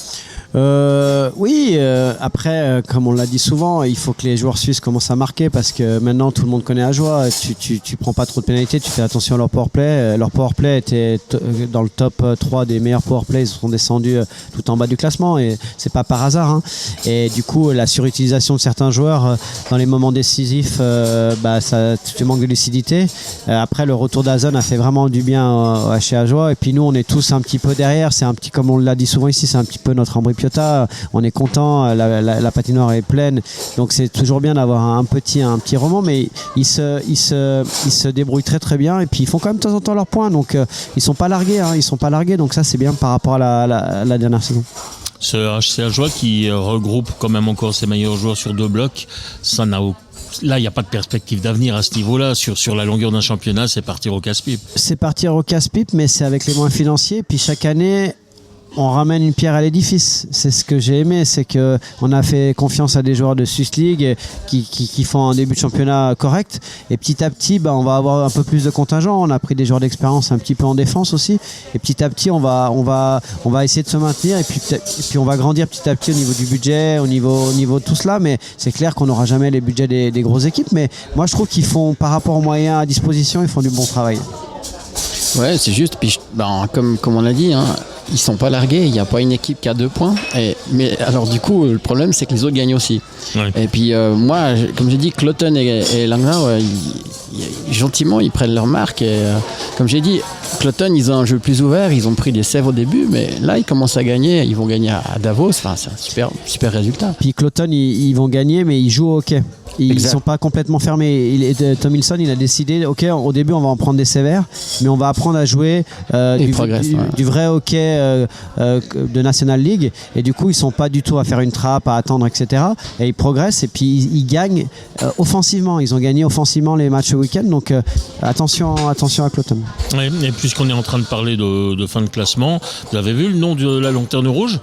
Oui, après, comme on l'a dit souvent, il faut que les joueurs suisses commencent à marquer parce que maintenant tout le monde connaît Ajoie. Tu prends pas trop de pénalités, tu fais attention à leur powerplay. Leur powerplay était dans le top 3 des meilleurs powerplays. Ils sont descendus tout en bas du classement et c'est pas par hasard, hein. Et du coup, la surutilisation de certains joueurs dans les moments décisifs, tu manques de lucidité. Après, le retour d'Azon a fait vraiment du bien chez Ajoie. Et puis nous, on est tous un petit peu derrière. C'est un petit, comme on l'a dit souvent ici, c'est un petit peu notre embryonne. On est content, la patinoire est pleine, donc c'est toujours bien d'avoir un petit roman, mais ils se débrouillent très très bien et puis ils font quand même de temps en temps leurs points, donc ils sont pas largués, donc ça c'est bien par rapport à la dernière saison. Ce HC Ajoie qui regroupe quand même encore ses meilleurs joueurs sur 2 blocs, ça n'a aucun. Là, il n'y a pas de perspective d'avenir à ce niveau-là. Sur la longueur d'un championnat, c'est partir au casse-pipe. C'est partir au casse-pipe, mais c'est avec les moyens financiers. Puis chaque année, on ramène une pierre à l'édifice. C'est ce que j'ai aimé, c'est qu'on a fait confiance à des joueurs de Swiss League qui font un début de championnat correct. Et petit à petit, on va avoir un peu plus de contingent. On a pris des joueurs d'expérience un petit peu en défense aussi. Et petit à petit, on va essayer de se maintenir. Et puis on va grandir petit à petit au niveau du budget, au niveau de tout cela. Mais c'est clair qu'on n'aura jamais les budgets des grosses équipes. Mais moi, je trouve qu'ils font, par rapport aux moyens à disposition, ils font du bon travail. Ouais, c'est juste. Puis, comme on l'a dit, hein, ils sont pas largués. Il n'y a pas une équipe qui a 2 points. Mais alors du coup, le problème, c'est que les autres gagnent aussi. Ouais. Et puis moi, comme j'ai dit, Cloton et Langnau, gentiment, ils prennent leur marque. Et comme j'ai dit, Cloton, ils ont un jeu plus ouvert, ils ont pris des sèves au début, mais là, ils commencent à gagner. Ils vont gagner à Davos. Enfin, c'est un super résultat. Puis Cloton, ils vont gagner, mais ils jouent au hockey. Ils ne Exact. sont pas complètement fermés. Tomilson, il a décidé, ok, au début, on va en prendre des sévères, mais on va apprendre à jouer du vrai hockey de National League. Et du coup, ils ne sont pas du tout à faire une trappe, à attendre, etc. Et ils progressent et puis ils gagnent offensivement. Ils ont gagné offensivement les matchs ce week-end. Donc, attention à Cloton. Et puisqu'on est en train de parler de fin de classement, vous avez vu le nom de la Lanterne Rouge ?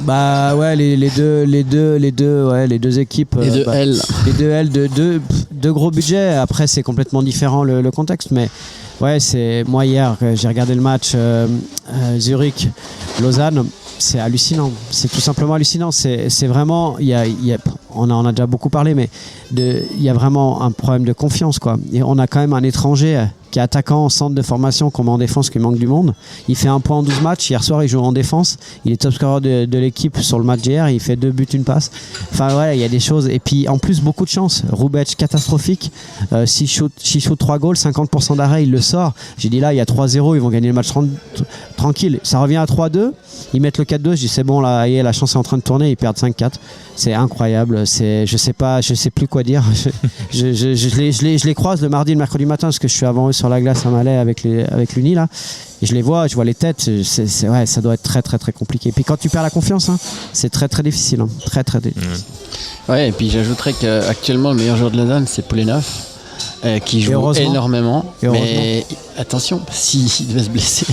Bah ouais, les deux équipes. Les deux L. Les deux L, deux gros budgets. Après, c'est complètement différent le contexte, mais ouais, c'est moi hier j'ai regardé le match Zurich Lausanne. C'est hallucinant. C'est tout simplement hallucinant. C'est vraiment, on en a déjà beaucoup parlé, mais il y a vraiment un problème de confiance, quoi. Et on a quand même un étranger qui est attaquant en centre de formation, comme en défense, qui manque du monde. Il fait 1 point en 12 matchs. Hier soir, il joue en défense. Il est top scorer de l'équipe sur le match d'hier. Il fait 2 buts, 1 passe. Enfin, ouais, il y a des choses. Et puis, en plus, beaucoup de chance. Roubec, catastrophique. 6 shoots, 3 goals, 50% d'arrêt. Il le sort. J'ai dit là, il y a 3-0. Ils vont gagner le match tranquille. Ça revient à 3-2. Ils mettent le 4-2. Je dis c'est bon, là, la chance est en train de tourner. Ils perdent 5-4. C'est incroyable. Je sais plus quoi dire. Je les croise le mardi et le mercredi matin parce que je suis avant eux sur la glace à Malais avec l'Uni là. Et je vois les têtes. Ouais, ça doit être très très très compliqué. Et puis quand tu perds la confiance, c'est très très difficile. Très très difficile. Ouais, et puis j'ajouterais qu'actuellement le meilleur joueur de Lausanne c'est Poulenov. Qui joue énormément. Mais attention, s'il devait se blesser.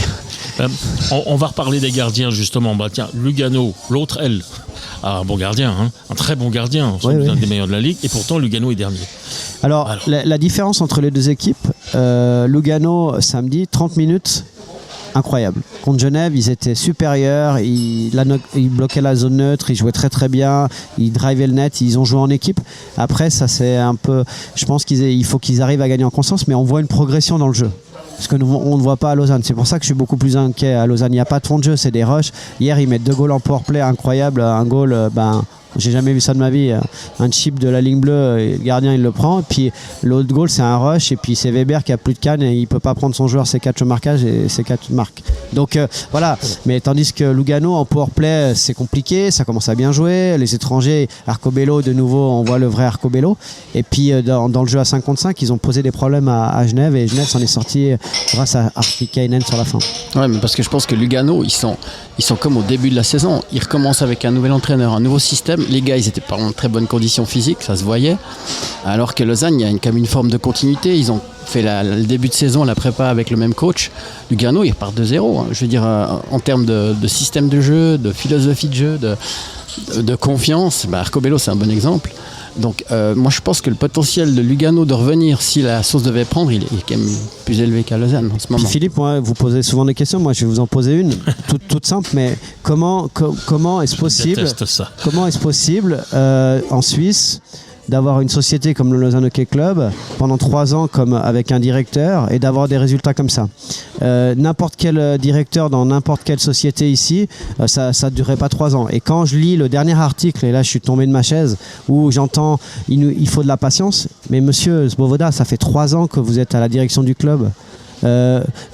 On va reparler des gardiens justement. Bah, tiens, Lugano, l'autre L. Ah, un bon gardien, un très bon gardien, un des meilleurs de la ligue, et pourtant Lugano est dernier. Alors. La différence entre les deux équipes, Lugano samedi, 30 minutes, incroyable. Contre Genève, ils étaient supérieurs, ils bloquaient la zone neutre, ils jouaient très très bien, ils drivaient le net, ils ont joué en équipe. Après, ça c'est un peu, je pense qu'il faut qu'ils arrivent à gagner en constance, mais on voit une progression dans le jeu. Ce qu'on ne voit pas à Lausanne. C'est pour ça que je suis beaucoup plus inquiet à Lausanne. Il n'y a pas de fond de jeu, c'est des rushs. Hier, ils mettent 2 goals en powerplay incroyable. Un goal, j'ai jamais vu ça de ma vie. Un chip de la ligne bleue, le gardien il le prend. Et puis l'autre goal, c'est un rush. Et puis c'est Weber qui a plus de canne et il ne peut pas prendre son joueur C4 au marquage et C4 marque. Donc voilà. Mais tandis que Lugano en powerplay, c'est compliqué. Ça commence à bien jouer. Les étrangers, Arcobello, de nouveau, on voit le vrai Arcobello. Et puis dans le jeu à 5 contre 5, ils ont posé des problèmes à Genève. Et Genève s'en est sorti grâce à Arpikainen sur la fin. Ouais, mais parce que je pense que Lugano, ils sont comme au début de la saison. Ils recommencent avec un nouvel entraîneur, un nouveau système. Les gars, ils étaient pas en très bonne condition physique, ça se voyait. Alors que Lausanne, il y a quand même une forme de continuité. Ils ont fait le début de saison, la prépa avec le même coach. Lugano, ils repartent de zéro. Je veux dire, en termes de système de jeu, de philosophie de jeu, de confiance, Arcobello, c'est un bon exemple. Donc moi je pense que le potentiel de Lugano de revenir si la sauce devait prendre, il est quand même plus élevé qu'à Lausanne en ce moment. Puis Philippe, vous posez souvent des questions, moi je vais vous en poser une toute simple, mais comment est-ce possible, en Suisse d'avoir une société comme le Lausanne Hockey Club pendant 3 ans comme avec un directeur et d'avoir des résultats comme ça. N'importe quel directeur dans n'importe quelle société ici, ça ne durait pas 3 ans. Et quand je lis le dernier article, et là je suis tombé de ma chaise, où j'entends il faut de la patience, mais monsieur Svoboda, ça fait 3 ans que vous êtes à la direction du club.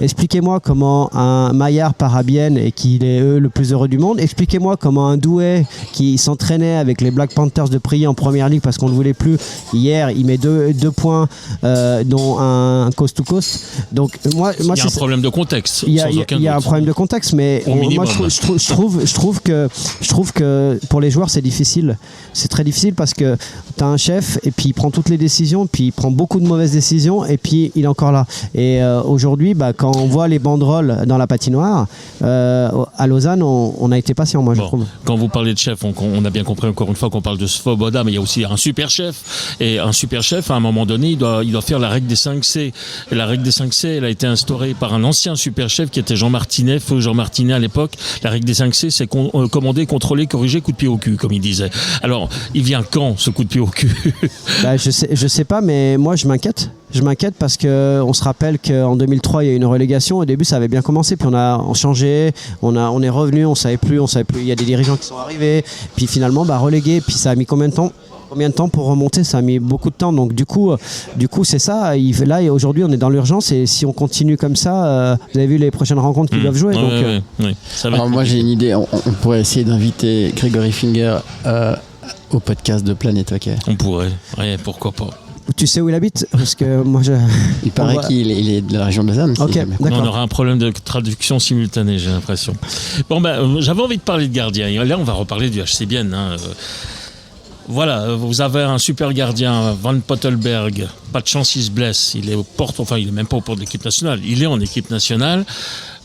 Expliquez-moi comment un Maillard part à Bienne et qu'il est le plus heureux du monde. Expliquez-moi comment un Douai qui s'entraînait avec les Black Panthers de Prix en première ligue parce qu'on ne le voulait plus. Hier, il met 2 points, dont un coast to coast. Donc moi, il y a un problème de contexte. Il y a un problème de contexte, mais moi je trouve que pour les joueurs c'est difficile. C'est très difficile parce que tu as un chef et puis il prend toutes les décisions, puis il prend beaucoup de mauvaises décisions et puis il est encore là. Et aujourd'hui, quand on voit les banderoles dans la patinoire, à Lausanne, on a été patient, moi je trouve. Quand vous parlez de chef, on a bien compris encore une fois qu'on parle de Svoboda, mais il y a aussi un super chef. Et un super chef, à un moment donné, il doit faire la règle des 5C. Et la règle des 5C, elle a été instaurée par un ancien super chef qui était Jean Martinet, feu Jean Martinet à l'époque. La règle des 5C, c'est commander, contrôler, corriger, coup de pied au cul, comme il disait. Alors, il vient quand, ce coup de pied au cul? Je sais pas, mais moi je m'inquiète. Je m'inquiète parce qu'on se rappelle qu'en 2003, il y a eu une relégation. Au début, ça avait bien commencé. Puis on a changé, on est revenu, on savait plus. Il y a des dirigeants qui sont arrivés. Puis finalement, relégué. Puis ça a mis combien de temps? Combien de temps pour remonter? Ça a mis beaucoup de temps. Donc du coup c'est ça. Là, aujourd'hui, on est dans l'urgence et si on continue comme ça, vous avez vu les prochaines rencontres qu'ils doivent jouer. Oui. Alors moi, j'ai une idée. On pourrait essayer d'inviter Grégory Finger au podcast de Planète Hockey. On pourrait. Ouais, pourquoi pas. Tu sais où il habite? Parce que moi, il paraît qu'il est de la région de Lausanne. Ok, d'accord. On aura un problème de traduction simultanée, j'ai l'impression. Bon, j'avais envie de parler de gardien. Et là, on va reparler du HC Bienne. Voilà, vous avez un super gardien, Van Pottelberg. Pas de chance, il se blesse. Il est aux portes, enfin, il est même pas aux portes de l'équipe nationale. Il est en équipe nationale.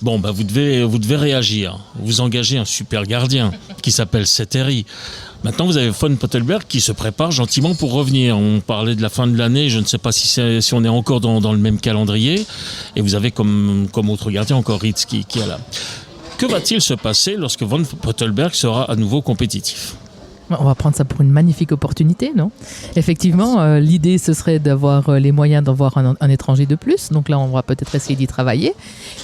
Bon, vous devez réagir. Vous engagez un super gardien qui s'appelle Seteri. Maintenant, vous avez Van Pottelberg qui se prépare gentiment pour revenir. On parlait de la fin de l'année. Je ne sais pas si on est encore dans le même calendrier. Et vous avez comme autre gardien encore Ritz qui est là. Que va-t-il se passer lorsque Van Pottelberg sera à nouveau compétitif ? On va prendre ça pour une magnifique opportunité, non? Effectivement, l'idée, ce serait d'avoir les moyens d'avoir un étranger de plus. Donc là, on va peut-être essayer d'y travailler.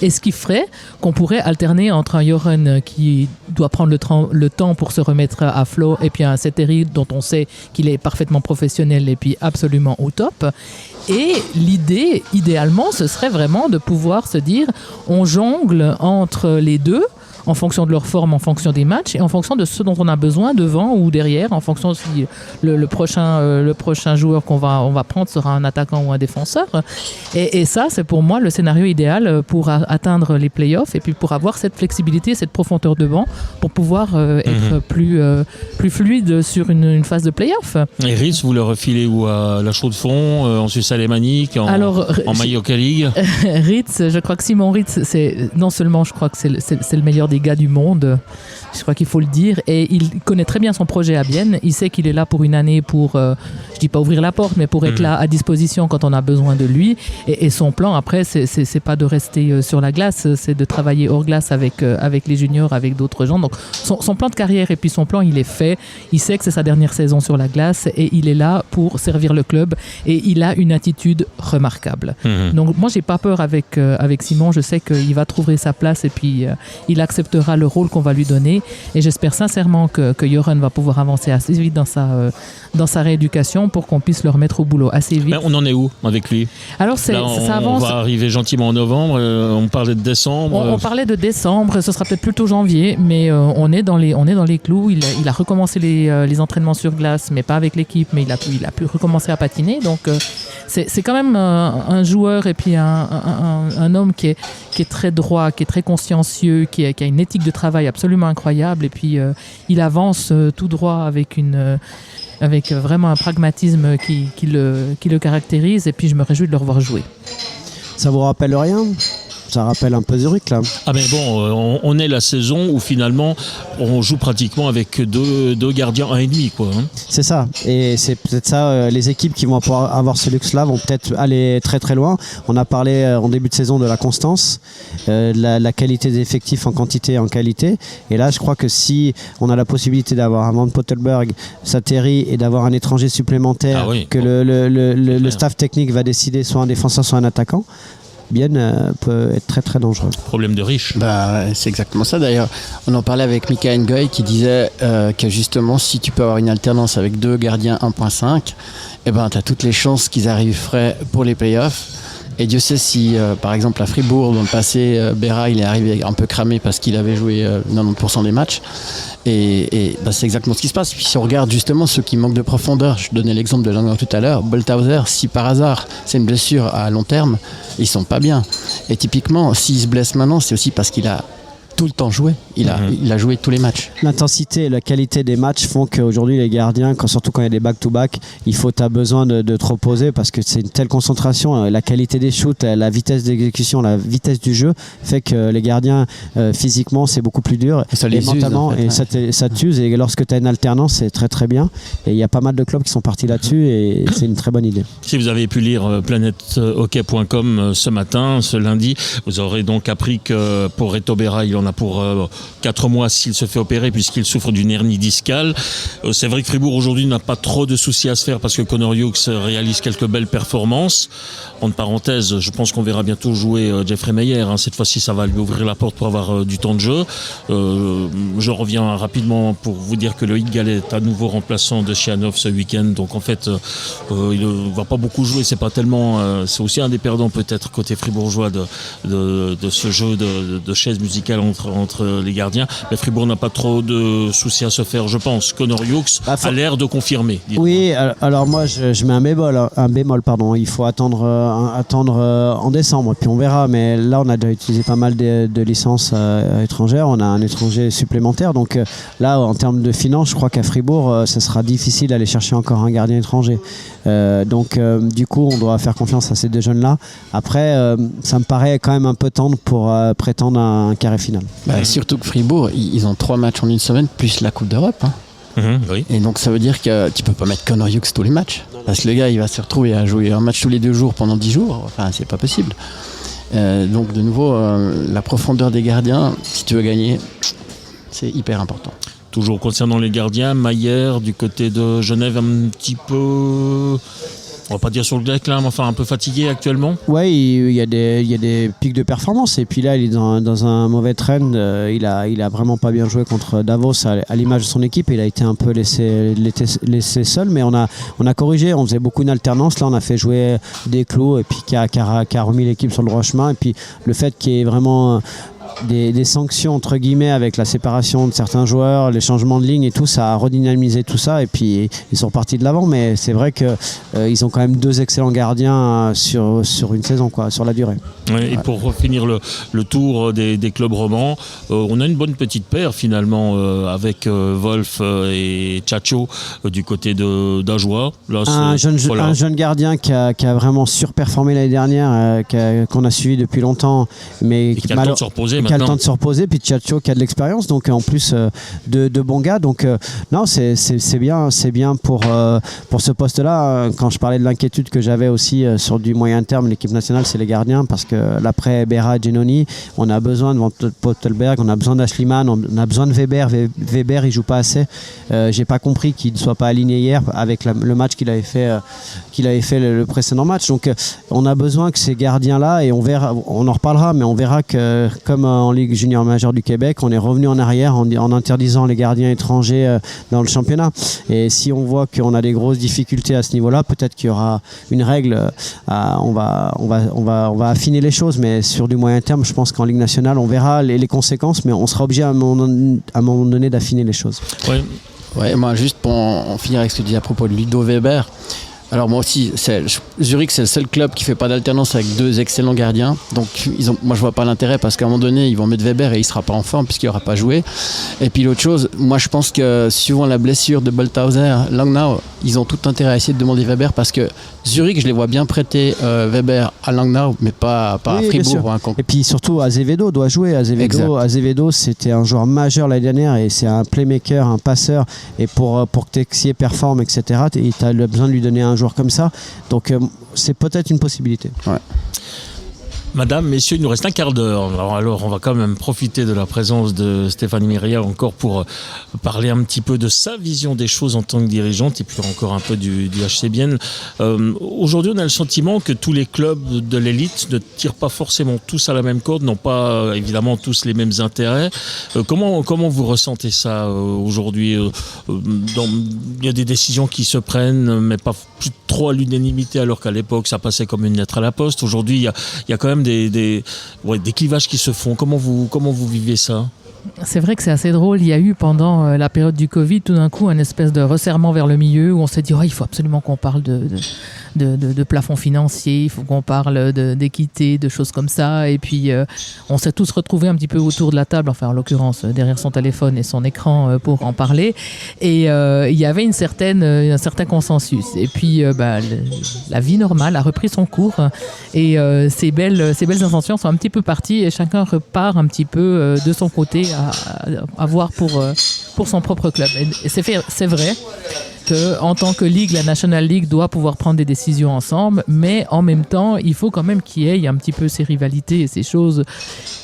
Et ce qui ferait qu'on pourrait alterner entre un Joren qui doit prendre le temps pour se remettre à flot et puis un Seteri dont on sait qu'il est parfaitement professionnel et puis absolument au top. Et l'idée, idéalement, ce serait vraiment de pouvoir se dire on jongle entre les deux en fonction de leur forme, en fonction des matchs et en fonction de ce dont on a besoin devant ou derrière, en fonction si le prochain joueur qu'on va prendre sera un attaquant ou un défenseur. Et ça, c'est pour moi le scénario idéal pour atteindre les playoffs et puis pour avoir cette flexibilité, cette profondeur de banc pour pouvoir être plus fluide sur une phase de playoff. Et Ritz, vous le refilez où? À la Chaux-de-Fonds, en Suisse alémanique, en Mallorca League? Ritz, je crois que Simon Ritz, non seulement je crois que c'est le meilleur des gars du monde, je crois qu'il faut le dire, et il connaît très bien son projet à Bienne. Il sait qu'il est là pour une année pour, je dis pas ouvrir la porte, mais pour être là à disposition quand on a besoin de lui. Et son plan après, c'est pas de rester sur la glace, c'est de travailler hors glace avec les juniors, avec d'autres gens. Donc son plan de carrière et puis son plan, il est fait. Il sait que c'est sa dernière saison sur la glace et il est là pour servir le club et il a une attitude remarquable. Donc moi, j'ai pas peur avec Simon. Je sais qu'il va trouver sa place et puis il acceptera le rôle qu'on va lui donner et j'espère sincèrement que Joren va pouvoir avancer assez vite dans sa rééducation pour qu'on puisse le remettre au boulot assez vite. On en est où avec lui? Alors ça avance. On va arriver gentiment en novembre, on parlait de décembre. On parlait de décembre, ce sera peut-être plutôt janvier, mais on est dans les clous. Il a recommencé les entraînements sur glace, mais pas avec l'équipe, mais il a pu recommencer à patiner. Donc c'est quand même un joueur et puis un homme qui est très droit, qui est très consciencieux, qui a une éthique de travail absolument incroyable et puis il avance tout droit avec vraiment un pragmatisme qui le caractérise et puis je me réjouis de le revoir jouer. Ça vous rappelle rien? Ça rappelle un peu Zurich là. Ah mais bon, on est la saison où finalement on joue pratiquement avec deux gardiens 1,5 quoi. C'est ça, et c'est peut-être ça, les équipes qui vont pouvoir avoir ce luxe-là vont peut-être aller très très loin. On a parlé en début de saison de la constance, la qualité des effectifs en quantité et en qualité. Et là, je crois que si on a la possibilité d'avoir un Van Pottelberg, Seteri et d'avoir un étranger supplémentaire, que le staff technique va décider soit un défenseur, soit un attaquant, Bienne peut être très très dangereux. Problème de riche. C'est exactement ça d'ailleurs. On en parlait avec Mika Ngoy qui disait que justement si tu peux avoir une alternance avec deux gardiens 1.5, tu as toutes les chances qu'ils arrivent frais pour les playoffs. Et Dieu sait si, par exemple, à Fribourg, dans le passé, Berra, il est arrivé un peu cramé parce qu'il avait joué 90% des matchs. Et c'est exactement ce qui se passe. Puis si on regarde justement ceux qui manquent de profondeur, je donnais l'exemple de Langnau tout à l'heure, Bolthauser, si par hasard c'est une blessure à long terme, ils sont pas bien. Et typiquement, s'il se blesse maintenant, c'est aussi parce qu'il a tout le temps joué. Il a joué tous les matchs. L'intensité et la qualité des matchs font qu'aujourd'hui les gardiens, surtout quand il y a des back-to-back, tu as besoin de te reposer parce que c'est une telle concentration. La qualité des shoots, la vitesse d'exécution, la vitesse du jeu fait que les gardiens physiquement c'est beaucoup plus dur et ça les mentalement use, en fait, ça t'use. Et lorsque tu as une alternance, c'est très très bien. Et il y a pas mal de clubs qui sont partis là-dessus et c'est une très bonne idée. Si vous avez pu lire planethockey.com ce matin, ce lundi, vous aurez donc appris que pour Reto Berra, il en a pour 4 mois s'il se fait opérer, puisqu'il souffre d'une hernie discale. C'est vrai que Fribourg aujourd'hui n'a pas trop de soucis à se faire parce que Connor Hughes réalise quelques belles performances. En parenthèse, je pense qu'on verra bientôt jouer Jeffrey Meyer. Cette fois-ci, ça va lui ouvrir la porte pour avoir du temps de jeu. Je reviens rapidement pour vous dire que Loïc Gallet est à nouveau remplaçant de Chianov ce week-end. Donc en fait, il ne va pas beaucoup jouer. C'est pas tellement. C'est aussi un des perdants peut-être côté fribourgeois de ce jeu de chaises musicales entre les gardiens. Mais Fribourg n'a pas trop de soucis à se faire, je pense. Connor Hughes a l'air de confirmer. Oui, alors moi je mets un bémol. Il faut attendre en décembre, puis on verra. Mais là, on a déjà utilisé pas mal de licences étrangères. On a un étranger supplémentaire. Donc là, en termes de finances, je crois qu'à Fribourg, ce sera difficile d'aller chercher encore un gardien étranger. Donc du coup, on doit faire confiance à ces deux jeunes-là. Après, ça me paraît quand même un peu tendre pour prétendre à un carré final. Surtout que Fribourg, ils ont 3 matchs en une semaine, plus la Coupe d'Europe. Oui. Et donc ça veut dire que tu peux pas mettre Connor Hughes tous les matchs. Parce que le gars, il va se retrouver à jouer un match tous les 2 jours pendant 10 jours. Enfin, c'est pas possible. Donc de nouveau, la profondeur des gardiens, si tu veux gagner, c'est hyper important. Toujours concernant les gardiens, Mayer du côté de Genève un petit peu, on va pas dire sur le déclin, mais enfin un peu fatigué actuellement. Ouais, il y a des pics de performance et puis là il est dans un mauvais trend. Il a vraiment pas bien joué contre Davos à l'image de son équipe. Il a été un peu laissé seul, mais on a corrigé. On faisait beaucoup d'alternance. Là on a fait jouer des clous et puis qui a remis l'équipe sur le droit chemin. Et puis le fait qu'il y ait vraiment des sanctions entre guillemets avec la séparation de certains joueurs, les changements de ligne et tout, ça a redynamisé tout ça et puis ils sont repartis de l'avant. Mais c'est vrai que ils ont quand même 2 excellents gardiens sur une saison, quoi, sur la durée. Ouais, et pour finir le tour des clubs romans, on a une bonne petite paire finalement avec Wolf et Chacho du côté d'Ajoie. Là, un jeune gardien qui a vraiment surperformé l'année dernière, qu'on a suivi depuis longtemps, mais qui a le temps de se reposer. Qui a le temps de se reposer, puis Chacho qui a de l'expérience, donc en plus de bons gars. Donc non, c'est bien pour ce poste-là. Quand je parlais de l'inquiétude que j'avais aussi sur du moyen terme, l'équipe nationale, c'est les gardiens, parce que l'après Berra et Genoni, on a besoin de Van Pottelberg, on a besoin d'Ashliman, on a besoin de Weber. Weber, il joue pas assez. J'ai pas compris qu'il ne soit pas aligné hier avec le match qu'il avait fait le précédent match. Donc on a besoin que ces gardiens-là, et on verra, on en reparlera, mais on verra que comme en Ligue junior majeure du Québec, on est revenu en arrière en interdisant les gardiens étrangers dans le championnat. Et si on voit qu'on a des grosses difficultés à ce niveau-là, peut-être qu'il y aura une règle. On va affiner les choses, mais sur du moyen terme, je pense qu'en Ligue nationale, on verra les conséquences, mais on sera obligé à un moment donné d'affiner les choses. Ouais, moi juste pour en finir avec ce que tu dis à propos de Ludo Weber. Alors moi aussi, Zurich c'est le seul club qui fait pas d'alternance avec 2 excellents gardiens. Donc moi je vois pas l'intérêt, parce qu'à un moment donné ils vont mettre Weber et il sera pas en forme puisqu'il aura pas joué. Et puis l'autre chose, moi je pense que suivant la blessure de Bolthauser, Langnau, ils ont tout intérêt à essayer de demander Weber, parce que Zurich, je les vois bien prêter Weber à Langnau, mais pas à Fribourg. Et puis surtout Azevedo doit jouer. Azevedo, c'était un joueur majeur l'année dernière et c'est un playmaker, un passeur. Et pour que Texier performe, etc., tu as besoin de lui donner un joueur comme ça. Donc c'est peut-être une possibilité. Ouais. Madame, messieurs, il nous reste un quart d'heure. Alors, on va quand même profiter de la présence de Stéphanie Myriat encore pour parler un petit peu de sa vision des choses en tant que dirigeante, et puis encore un peu du HC Bienne. Aujourd'hui, on a le sentiment que tous les clubs de l'élite ne tirent pas forcément tous à la même corde, n'ont pas évidemment tous les mêmes intérêts. Comment vous ressentez ça aujourd'hui? Il y a des décisions qui se prennent, mais pas plus trop à l'unanimité, alors qu'à l'époque, ça passait comme une lettre à la poste. Aujourd'hui, il y a quand même des clivages qui se font. Comment vous vivez ça? C'est vrai que c'est assez drôle. Il y a eu pendant la période du Covid tout d'un coup un espèce de resserrement vers le milieu où on s'est dit il faut absolument qu'on parle de plafond financier, il faut qu'on parle d'équité, de choses comme ça. Et puis on s'est tous retrouvés un petit peu autour de la table, enfin en l'occurrence derrière son téléphone et son écran pour en parler. Et il y avait un certain consensus. Et puis la vie normale a repris son cours et ces belles intentions sont un petit peu parties et chacun repart un petit peu de son côté à voir pour son propre club. Et c'est vrai. qu'en tant que ligue, la National League doit pouvoir prendre des décisions ensemble, mais en même temps, il faut quand même qu'il y ait un petit peu ces rivalités et ces choses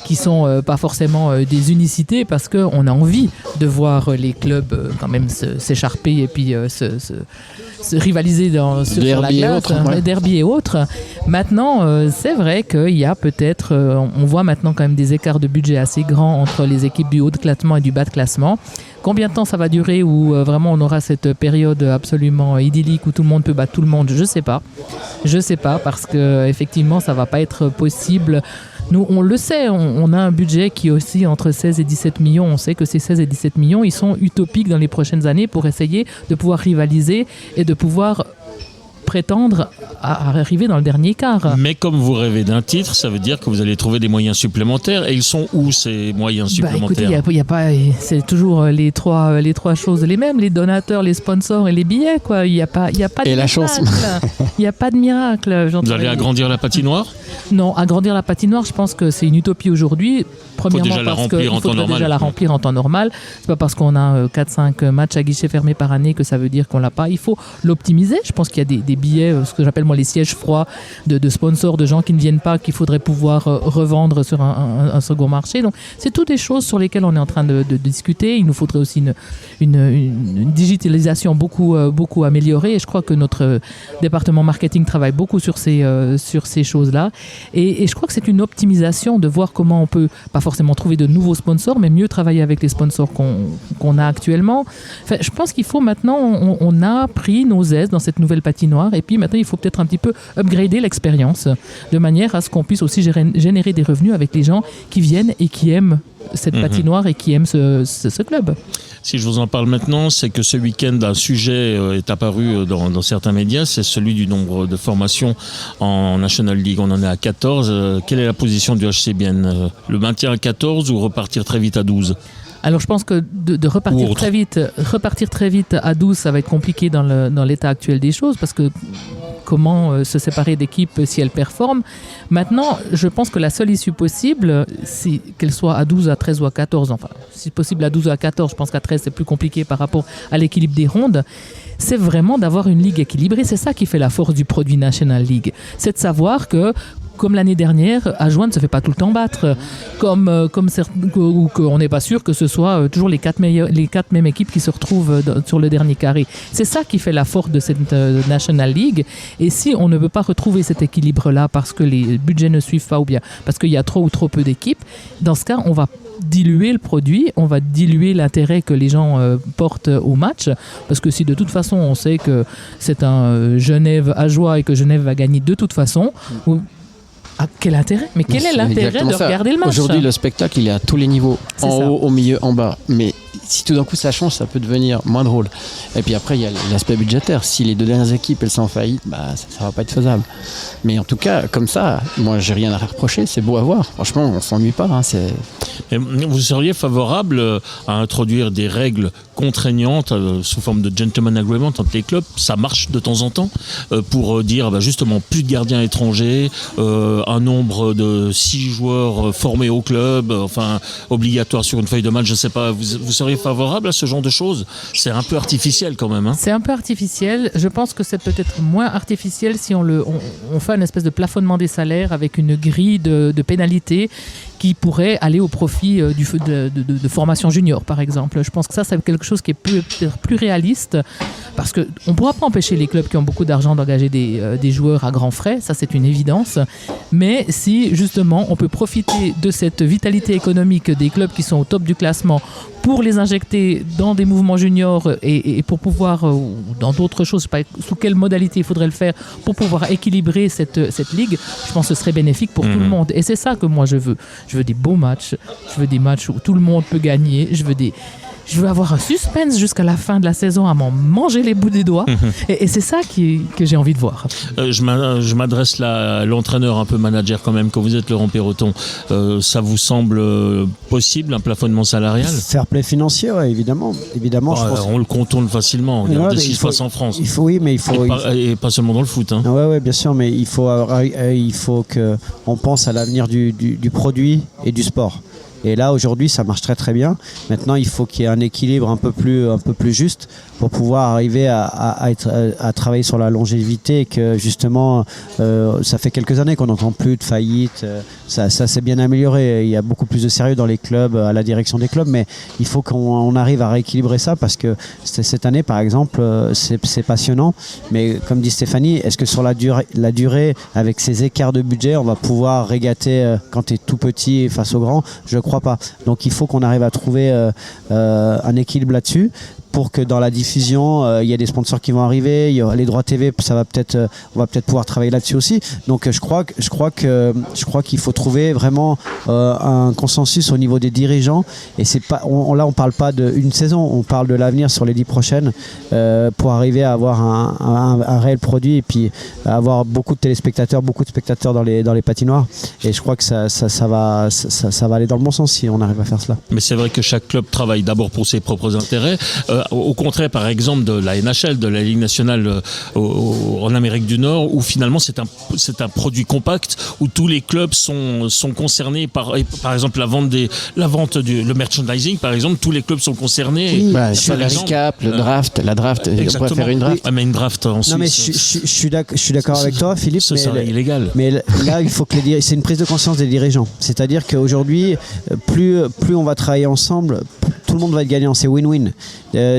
qui sont pas forcément des unicités, parce qu'on a envie de voir les clubs quand même s'écharper et puis se rivaliser sur la glace, derby et autres. Maintenant, c'est vrai qu'il y a peut-être, on voit maintenant quand même des écarts de budget assez grands entre les équipes du haut de classement et du bas de classement. Combien de temps ça va durer où vraiment on aura cette période absolument idyllique où tout le monde peut battre tout le monde? Je sais pas parce que effectivement ça va pas être possible. Nous, on le sait, on a un budget qui est aussi entre 16 et 17 millions. On sait que ces 16 et 17 millions, ils sont utopiques dans les prochaines années pour essayer de pouvoir rivaliser et de pouvoir prétendre à arriver dans le dernier quart. Mais comme vous rêvez d'un titre, ça veut dire que vous allez trouver des moyens supplémentaires. Et ils sont où ces moyens supplémentaires? Écoutez, y a pas, c'est toujours les trois choses les mêmes, les donateurs, les sponsors et les billets, quoi. Il y a pas de et la miracle. chance. Il y a pas de miracle. Vous allez agrandir la patinoire? Non, agrandir la patinoire, je pense que c'est une utopie aujourd'hui. Premièrement, parce qu'il faudrait déjà la remplir en temps normal. C'est pas parce qu'on a 4-5 matchs à guichet fermé par année que ça veut dire qu'on l'a pas. Il faut l'optimiser. Je pense qu'il y a des billets, ce que j'appelle moi les sièges froids de sponsors, de gens qui ne viennent pas, qu'il faudrait pouvoir revendre sur un second marché. Donc c'est toutes des choses sur lesquelles on est en train de discuter. Il nous faudrait aussi une digitalisation beaucoup améliorée, et je crois que notre département marketing travaille beaucoup sur ces choses-là, et je crois que c'est une optimisation de voir comment on peut pas forcément trouver de nouveaux sponsors, mais mieux travailler avec les sponsors qu'on a actuellement. Enfin, je pense qu'il faut maintenant, on a pris nos aises dans cette nouvelle patinoire, et puis maintenant il faut peut-être un petit peu upgrader l'expérience de manière à ce qu'on puisse aussi générer des revenus avec les gens qui viennent et qui aiment cette patinoire et qui aiment ce club. Si je vous en parle maintenant, c'est que ce week-end, un sujet est apparu dans certains médias, c'est celui du nombre de formations en National League. On en est à 14. Quelle est la position du HC Bienne? Le maintien à 14 ou repartir très vite à 12? Alors je pense que de repartir très vite à 12, ça va être compliqué dans l'état actuel des choses, parce que comment se séparer d'équipes si elles performent. Maintenant, je pense que la seule issue possible, c'est qu'elle soit à 12, à 13 ou à 14, enfin, si possible à 12 ou à 14, je pense qu'à 13 c'est plus compliqué par rapport à l'équilibre des rondes, c'est vraiment d'avoir une ligue équilibrée. C'est ça qui fait la force du produit National League. C'est de savoir que, comme l'année dernière, Ajoie ne se fait pas tout le temps battre, ou qu'on n'est pas sûr que ce soit toujours les quatre mêmes équipes qui se retrouvent sur le dernier carré. C'est ça qui fait la force de cette National League. Et si on ne peut pas retrouver cet équilibre-là parce que les budgets ne suivent pas, ou bien parce qu'il y a trop ou trop peu d'équipes, dans ce cas, on va diluer le produit, on va diluer l'intérêt que les gens portent au match, parce que si de toute façon on sait que c'est un Genève-Ajoie et que Genève va gagner de toute façon, quel intérêt? Mais quel est l'intérêt de regarder le match? Aujourd'hui, le spectacle, il est à tous les niveaux, en haut, au milieu, en bas. Mais si tout d'un coup ça change, ça peut devenir moins drôle. Et puis après, il y a l'aspect budgétaire. Si les deux dernières équipes, elles sont en faillite, ça va pas être faisable. Mais en tout cas, comme ça, moi, j'ai rien à reprocher. C'est beau à voir. Franchement, on s'ennuie pas. Et vous seriez favorable à introduire des règles contraignantes sous forme de gentleman agreement entre les clubs? Ça marche de temps en temps pour dire justement plus de gardiens étrangers, un nombre de 6 joueurs formés au club, enfin obligatoire sur une feuille de match, je sais pas. Vous seriez favorable à ce genre de choses? C'est un peu artificiel quand même. C'est un peu artificiel. Je pense que c'est peut-être moins artificiel si on fait une espèce de plafonnement des salaires avec une grille de pénalités qui pourrait aller au profit de formation junior, par exemple. Je pense que ça, c'est quelque chose qui est peut-être plus réaliste, parce qu'on ne pourra pas empêcher les clubs qui ont beaucoup d'argent d'engager des joueurs à grands frais, ça c'est une évidence. Mais si, justement, on peut profiter de cette vitalité économique des clubs qui sont au top du classement pour les injecter dans des mouvements juniors et pour pouvoir, ou dans d'autres choses, je ne sais pas sous quelle modalité il faudrait le faire, pour pouvoir équilibrer cette ligue, je pense que ce serait bénéfique pour tout le monde. Et c'est ça que moi je veux. Je veux des beaux matchs, je veux des matchs où tout le monde peut gagner, je veux avoir un suspense jusqu'à la fin de la saison à m'en manger les bouts des doigts. Et c'est ça que j'ai envie de voir. Je m'adresse là à l'entraîneur, un peu manager quand même, quand vous êtes Laurent Perroton. Ça vous semble possible, un plafonnement salarial? Fair play financier, ouais, évidemment. Je pense... On le contourne facilement. Regardez ce qui se passe en France. Et pas seulement dans le foot. Hein. Ouais, bien sûr, mais il faut qu'on pense à l'avenir du produit et du sport. Et là, aujourd'hui, ça marche très très bien. Maintenant, il faut qu'il y ait un équilibre un peu plus juste pour pouvoir arriver à travailler sur la longévité et que justement, ça fait quelques années qu'on n'entend plus de faillite. Ça s'est bien amélioré. Il y a beaucoup plus de sérieux dans les clubs, à la direction des clubs, mais il faut qu'on arrive à rééquilibrer ça parce que cette année, par exemple, c'est passionnant. Mais comme dit Stéphanie, est-ce que sur la durée, avec ces écarts de budget, on va pouvoir régater quand tu es tout petit face aux grands? Je ne crois pas. Donc il faut qu'on arrive à trouver un équilibre là-dessus, pour que dans la diffusion, il y a des sponsors qui vont arriver, il y aura les droits TV, on va peut-être pouvoir travailler là-dessus aussi. Donc je crois qu'il faut trouver vraiment un consensus au niveau des dirigeants. Et c'est pas, là on parle pas d'une saison, on parle de l'avenir sur les 10 prochaines, pour arriver à avoir un réel produit et puis avoir beaucoup de téléspectateurs, beaucoup de spectateurs dans les patinoires. Et je crois que ça va aller dans le bon sens si on arrive à faire cela. Mais c'est vrai que chaque club travaille d'abord pour ses propres intérêts. Au contraire, par exemple, de la NHL, de la Ligue nationale en Amérique du Nord, où finalement c'est un produit compact, où tous les clubs sont concernés par exemple, le merchandising, par exemple, tous les clubs sont concernés. Oui, le cap, la draft, on pourrait faire une draft. Mais une draft en Suisse. Non, mais je suis d'accord avec toi, Philippe. Ça serait illégal. Mais là, il faut que c'est une prise de conscience des dirigeants. C'est-à-dire qu'aujourd'hui, plus on va travailler ensemble, tout le monde va être gagnant. C'est win-win.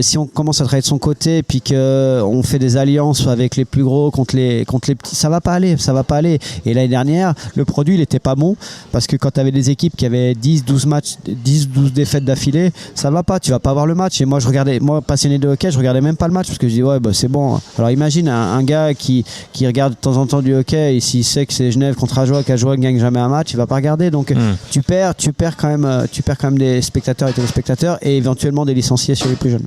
Si on commence à travailler de son côté et puis qu'on fait des alliances avec les plus gros contre les petits, ça va pas aller. Et l'année dernière, le produit il était pas bon parce que quand tu avais des équipes qui avaient 10-12 matchs, 10-12 défaites d'affilée, ça va pas, tu vas pas voir le match. Et moi passionné de hockey, je regardais même pas le match parce que je dis c'est bon. Alors imagine un gars qui regarde de temps en temps du hockey et s'il sait que c'est Genève contre Ajoie, qu'Ajoie ne gagne jamais un match, il va pas regarder. Donc tu perds quand même des spectateurs et téléspectateurs et éventuellement des licenciés sur les plus jeunes.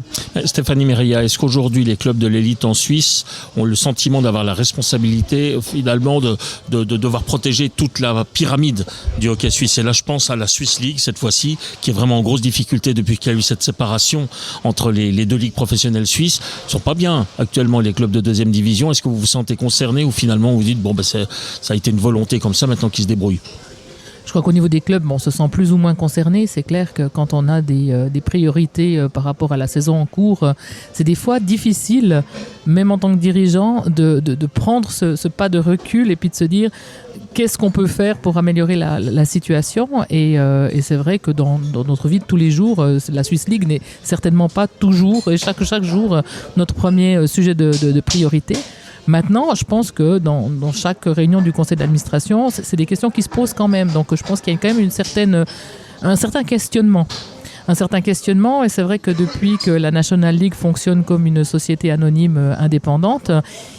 Stéphanie Meria, est-ce qu'aujourd'hui les clubs de l'élite en Suisse ont le sentiment d'avoir la responsabilité finalement de devoir protéger toute la pyramide du hockey suisse? Et là je pense à la Swiss League cette fois-ci, qui est vraiment en grosse difficulté depuis qu'il y a eu cette séparation entre les deux ligues professionnelles suisses. Ils sont pas bien actuellement les clubs de deuxième division. Est-ce que vous vous sentez concerné ou finalement vous dites ça a été une volonté comme ça, maintenant qu'ils se débrouillent? Je crois qu'au niveau des clubs, on se sent plus ou moins concerné. C'est clair que quand on a des priorités par rapport à la saison en cours, c'est des fois difficile, même en tant que dirigeant, de prendre ce pas de recul et puis de se dire qu'est-ce qu'on peut faire pour améliorer la situation. Et c'est vrai que dans notre vie de tous les jours, la Swiss League n'est certainement pas toujours, et chaque jour, notre premier sujet de priorité. Maintenant, je pense que dans chaque réunion du conseil d'administration, c'est des questions qui se posent quand même. Donc, je pense qu'il y a quand même un certain questionnement. Et c'est vrai que depuis que la National League fonctionne comme une société anonyme indépendante,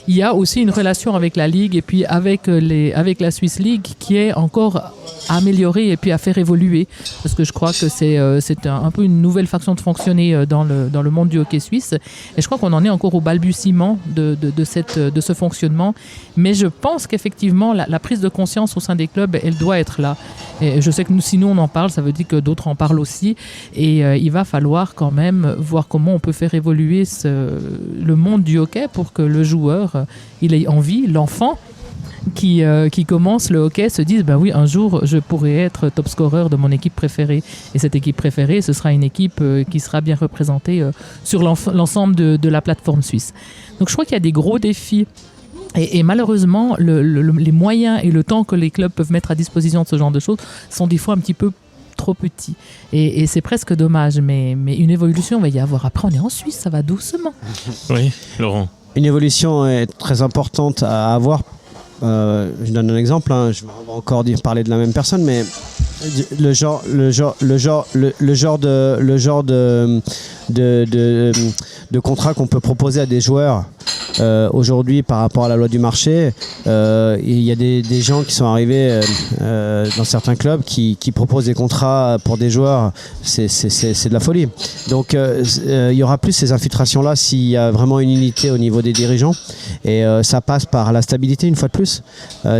il y a aussi une relation avec la Ligue et puis avec la Swiss League qui est encore améliorée et puis à faire évoluer. Parce que je crois que c'est un peu une nouvelle façon de fonctionner dans le monde du hockey suisse. Et je crois qu'on en est encore au balbutiement de ce fonctionnement. Mais je pense qu'effectivement, la prise de conscience au sein des clubs, elle doit être là. Et je sais que si nous on en parle, ça veut dire que d'autres en parlent aussi. Et il va falloir quand même voir comment on peut faire évoluer le monde du hockey pour que le joueur, il ait envie, l'enfant qui commence le hockey se dise oui, un jour je pourrais être top scorer de mon équipe préférée. Et cette équipe préférée, ce sera une équipe qui sera bien représentée sur l'ensemble de la plateforme suisse. Donc je crois qu'il y a des gros défis. Et malheureusement, les moyens et le temps que les clubs peuvent mettre à disposition de ce genre de choses sont des fois un petit peu trop petits. Et c'est presque dommage, mais une évolution va y avoir. Après, on est en Suisse, ça va doucement. Oui, Laurent. Une évolution est très importante à avoir. Je donne un exemple, on va encore parler de la même personne, mais le genre de contrat qu'on peut proposer à des joueurs aujourd'hui par rapport à la loi du marché, il y a des gens qui sont arrivés dans certains clubs qui proposent des contrats pour des joueurs, c'est de la folie. Donc il y aura plus ces infiltrations là s'il y a vraiment une unité au niveau des dirigeants, et ça passe par la stabilité une fois de plus.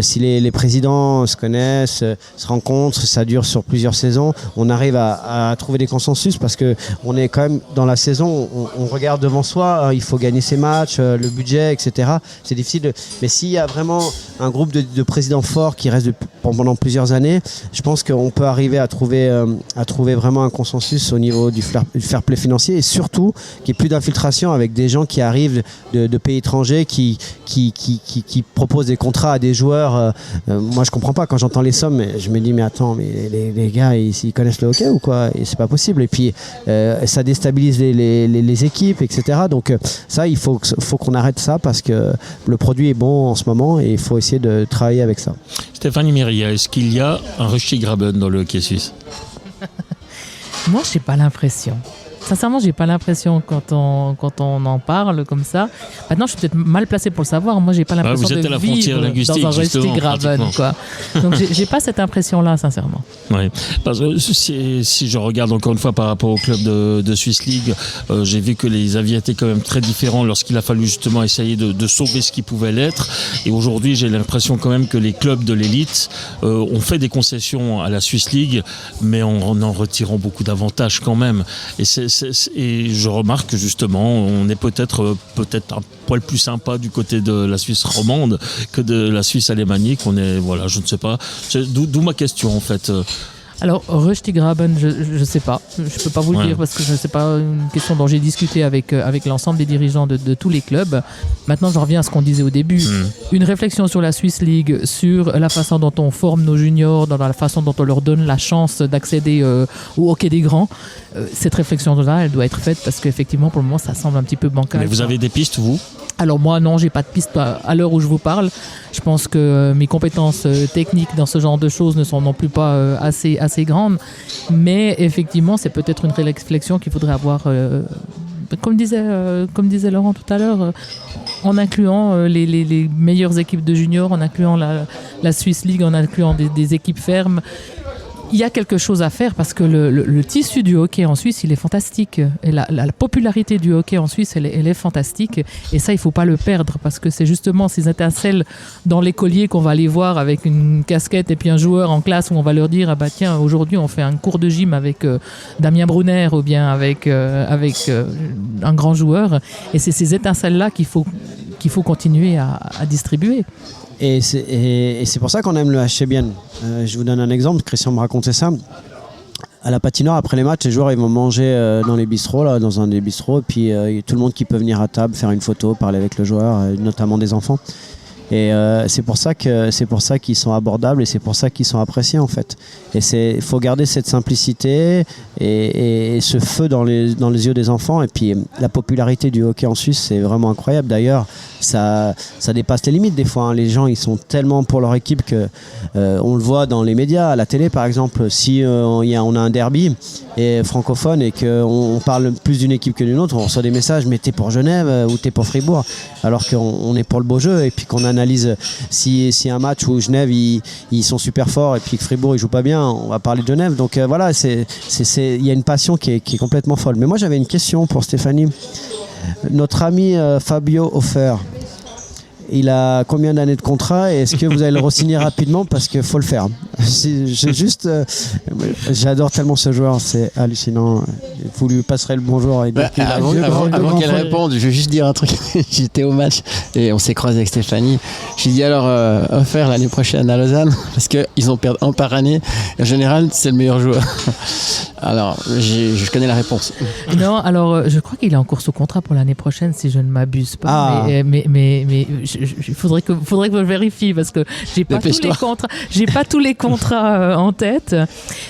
Si les présidents se connaissent, se rencontrent, ça ça dure sur plusieurs saisons, on arrive à trouver des consensus parce que on est quand même dans la saison, on regarde devant soi, il faut gagner ses matchs, le budget, etc. C'est difficile. Mais s'il y a vraiment un groupe de présidents forts qui restent pendant plusieurs années, je pense qu'on peut arriver à trouver vraiment un consensus au niveau du fair play financier et surtout qu'il n'y ait plus d'infiltration avec des gens qui arrivent de pays étrangers qui proposent des contrats à des joueurs. Moi, je comprends pas quand j'entends les sommes. Je me dis mais attends, mais les gars, ils connaissent le hockey ou quoi? Et c'est pas possible. Et puis ça déstabilise les équipes, etc. Donc ça, il faut qu'on arrête ça parce que le produit est bon en ce moment et il faut essayer de travailler avec ça. Stéphanie Méria, est-ce qu'il y a un Rusty Graben dans le hockey suisse? Moi, j'ai pas l'impression. Sincèrement, j'ai pas l'impression quand on en parle comme ça. Maintenant, je suis peut-être mal placé pour le savoir. Moi, j'ai pas l'impression vous êtes à la de frontière vivre linguistique, dans un Rusty Graben, quoi. Donc, j'ai pas cette impression-là, sincèrement. Oui, parce que si je regarde encore une fois par rapport au club de Swiss League, j'ai vu que les avis étaient quand même très différents lorsqu'il a fallu justement essayer de sauver ce qui pouvait l'être. Et aujourd'hui, j'ai l'impression quand même que les clubs de l'élite ont fait des concessions à la Swiss League, mais en retirant beaucoup d'avantages quand même. Et je remarque que justement, on est peut-être un poil plus sympa du côté de la Suisse romande que de la Suisse alémanique. On est, voilà, je ne sais pas. D'où ma question en fait. Alors, Rusty Graben, je ne sais pas. Je ne peux pas vous le dire parce que ce n'est pas une question dont j'ai discuté avec l'ensemble des dirigeants de tous les clubs. Maintenant, je reviens à ce qu'on disait au début. Une réflexion sur la Swiss League, sur la façon dont on forme nos juniors, dans la façon dont on leur donne la chance d'accéder au hockey des grands. Cette réflexion-là, elle doit être faite parce qu'effectivement, pour le moment, ça semble un petit peu bancal. Mais vous avez des pistes, vous ? Alors moi, non, j'ai pas de piste à l'heure où je vous parle. Je pense que mes compétences techniques dans ce genre de choses ne sont non plus pas assez grandes. Mais effectivement, c'est peut-être une réflexion qu'il faudrait avoir, comme disait Laurent tout à l'heure, en incluant les meilleures équipes de juniors, en incluant la Swiss League, en incluant des équipes fermes. Il y a quelque chose à faire parce que le tissu du hockey en Suisse, il est fantastique. Et la popularité du hockey en Suisse, elle est fantastique. Et ça, il ne faut pas le perdre parce que c'est justement ces étincelles dans l'écolier qu'on va aller voir avec une casquette et puis un joueur en classe où on va leur dire ah bah tiens, aujourd'hui on fait un cours de gym avec Damien Brunner ou bien avec un grand joueur. Et c'est ces étincelles-là qu'il faut continuer à distribuer. Et c'est pour ça qu'on aime le HC Bienne. Je vous donne un exemple, Christian me racontait ça. À la patinoire, après les matchs, les joueurs ils vont manger dans les bistrots, là, dans un des bistrots, et puis tout le monde qui peut venir à table, faire une photo, parler avec le joueur, notamment des enfants. Et c'est pour ça qu'ils sont abordables et c'est pour ça qu'ils sont appréciés en fait. Et il faut garder cette simplicité et ce feu dans les yeux des enfants. Et puis la popularité du hockey en Suisse, c'est vraiment incroyable. D'ailleurs, ça dépasse les limites des fois. Hein. Les gens, ils sont tellement pour leur équipe que on le voit dans les médias, à la télé par exemple. Si on a un derby et francophone et qu'on parle plus d'une équipe que d'une autre, on reçoit des messages, mais t'es pour Genève ou t'es pour Fribourg, alors qu'on est pour le beau jeu et puis qu'on analyse si un match où Genève ils sont super forts et puis que Fribourg ils jouent pas bien, on va parler de Genève. Donc voilà, il y a une passion qui est complètement folle. Mais moi j'avais une question pour Stéphanie. Notre ami Fabio Hofer, il a combien d'années de contrat et est-ce que vous allez le re-signer rapidement parce qu'il faut le faire? J'adore tellement ce joueur, c'est hallucinant. Vous lui passerez le bonjour. Avant qu'elle réponde, je vais juste dire un truc. J'étais au match et on s'est croisé avec Stéphanie. J'ai dit alors offert l'année prochaine à Lausanne parce qu'ils ont perdu un par année. En général, c'est le meilleur joueur. Alors, je connais la réponse. Non, alors je crois qu'il est en cours sous contrat pour l'année prochaine si je ne m'abuse pas. Ah. Mais il faudrait que je vérifie parce que j'ai pas tous les contrats en tête.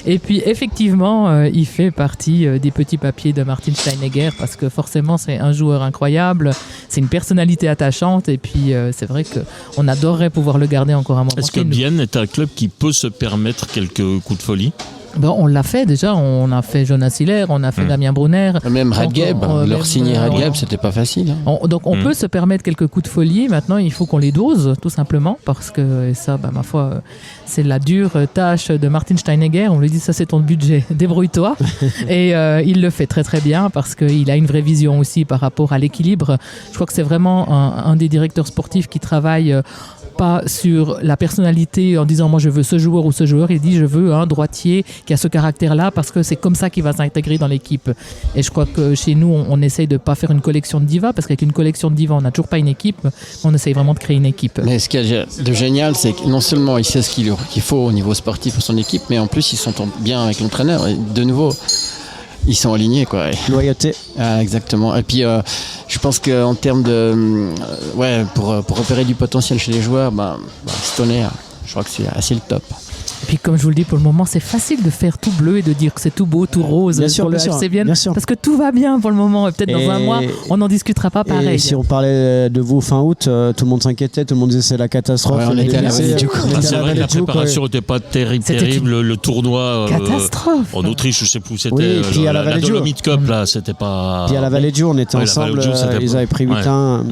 Et puis effectivement, il fait partie des petits papiers de Martin Steinegger parce que forcément c'est un joueur incroyable, c'est une personnalité attachante et puis c'est vrai qu'on adorerait pouvoir le garder encore un moment. Est-ce que Bienne est un club qui peut se permettre quelques coups de folie? Bon, on l'a fait déjà, on a fait Jonas Hiller, on a fait Damien Brunner. Même Radgeb, leur signer Radgeb, c'était pas facile. Hein. Donc on peut se permettre quelques coups de folie, maintenant il faut qu'on les dose tout simplement, parce que ça, ma foi, c'est la dure tâche de Martin Steinegger, on lui dit ça c'est ton budget, débrouille-toi. Et il le fait très très bien, parce qu'il a une vraie vision aussi par rapport à l'équilibre. Je crois que c'est vraiment un des directeurs sportifs qui travaille pas sur la personnalité en disant moi je veux ce joueur ou ce joueur. Il dit je veux un droitier qui a ce caractère-là parce que c'est comme ça qu'il va s'intégrer dans l'équipe. Et je crois que chez nous, on essaye de pas faire une collection de divas parce qu'avec une collection de divas, on n'a toujours pas une équipe. On essaye vraiment de créer une équipe. Mais ce qu'il y a de génial, c'est que non seulement il sait ce qu'il faut au niveau sportif pour son équipe, mais en plus il s'entend bien avec l'entraîneur. Et de nouveau, ils sont alignés, quoi. Loyauté. Ah, exactement. Et puis, je pense qu'en termes de, pour repérer du potentiel chez les joueurs, Stoney, je crois que c'est assez le top. Et puis comme je vous le dis, pour le moment, c'est facile de faire tout bleu et de dire que c'est tout beau, tout rose pour le HC Vienne, parce que tout va bien pour le moment. Et peut-être dans un mois, on n'en discutera pas pareil. Et si on parlait de vous fin août, tout le monde s'inquiétait, tout le monde disait c'est la catastrophe. Ouais, on était à la Vallée du Cou. C'est vrai que la préparation n'était pas terrible. Le tournoi catastrophe. En Autriche, je ne sais plus où c'était. Oui, puis à la Dolomite Cup, là, c'était pas. Puis à la Vallée du Jour, on était ensemble. Ils avaient pris 8-1.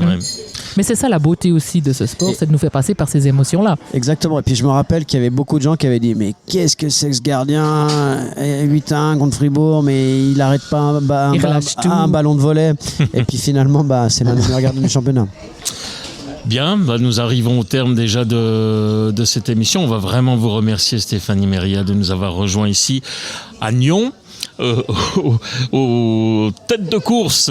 Mais c'est ça la beauté aussi de ce sport, c'est de nous faire passer par ces émotions-là. Exactement. Et puis je me rappelle qu'il y avait beaucoup de gens qui avaient dit mais qu'est-ce que c'est que ce gardien 8-1 contre Fribourg, mais il n'arrête pas un ballon de volley. Et puis finalement, c'est l'un des meilleurs gardiens du championnat. Bien, nous arrivons au terme déjà de cette émission. On va vraiment vous remercier, Stéphanie Meria, de nous avoir rejoints ici à Nyon. Aux têtes de course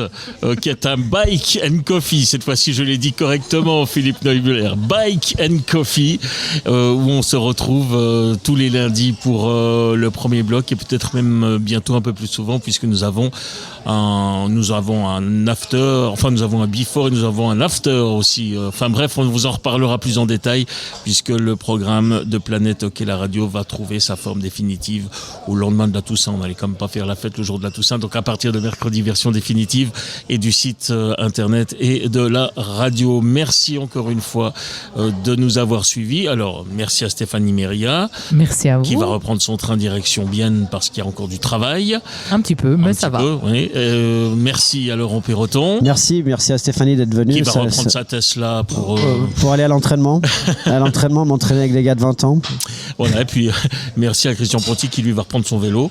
qui est un Bike and Coffee, cette fois-ci je l'ai dit correctement, Philippe Neubler, Bike and Coffee, où on se retrouve tous les lundis pour le premier bloc et peut-être même bientôt un peu plus souvent, puisque nous avons un after, enfin nous avons un before et nous avons un after aussi, enfin bref, on vous en reparlera plus en détail, puisque le programme de Planète Hockey la radio va trouver sa forme définitive au lendemain de la Toussaint. On n'allait quand même pas faire la fête le jour de la Toussaint, donc à partir de mercredi, version définitive, et du site internet et de la radio. Merci encore une fois de nous avoir suivis. Alors merci à Stéphanie Meria, merci à vous, qui va reprendre son train direction Bienne parce qu'il y a encore du travail, un petit peu, mais ça va. Oui. Merci à Laurent Perroton, merci à Stéphanie d'être venue, qui va reprendre sa Tesla pour aller à l'entraînement m'entraîner avec des gars de 20 ans. Voilà, et puis merci à Christian Ponty qui lui va reprendre son vélo.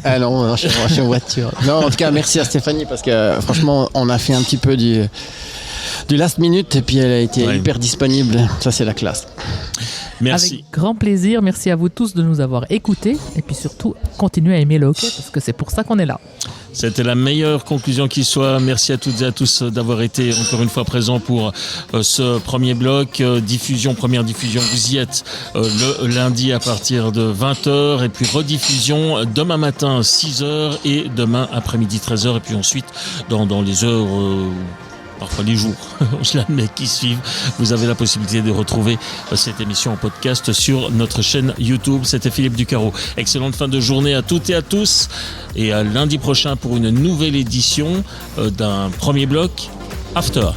Ah non, je suis en voiture. Non, en tout cas, merci à Stéphanie parce que franchement, on a fait un petit peu du last minute et puis elle a été hyper disponible. Ça, c'est la classe. Merci. Avec grand plaisir. Merci à vous tous de nous avoir écoutés et puis surtout, continuez à aimer le hockey parce que c'est pour ça qu'on est là. C'était la meilleure conclusion qui soit. Merci à toutes et à tous d'avoir été encore une fois présents pour ce premier bloc. Première diffusion, vous y êtes le lundi à partir de 20h et puis rediffusion demain matin 6h et demain après-midi 13h et puis ensuite dans les heures... parfois les jours, je l'admets, qui suivent, vous avez la possibilité de retrouver cette émission en podcast sur notre chaîne YouTube. C'était Philippe Ducarreau. Excellente fin de journée à toutes et à tous et à lundi prochain pour une nouvelle édition d'un premier bloc After.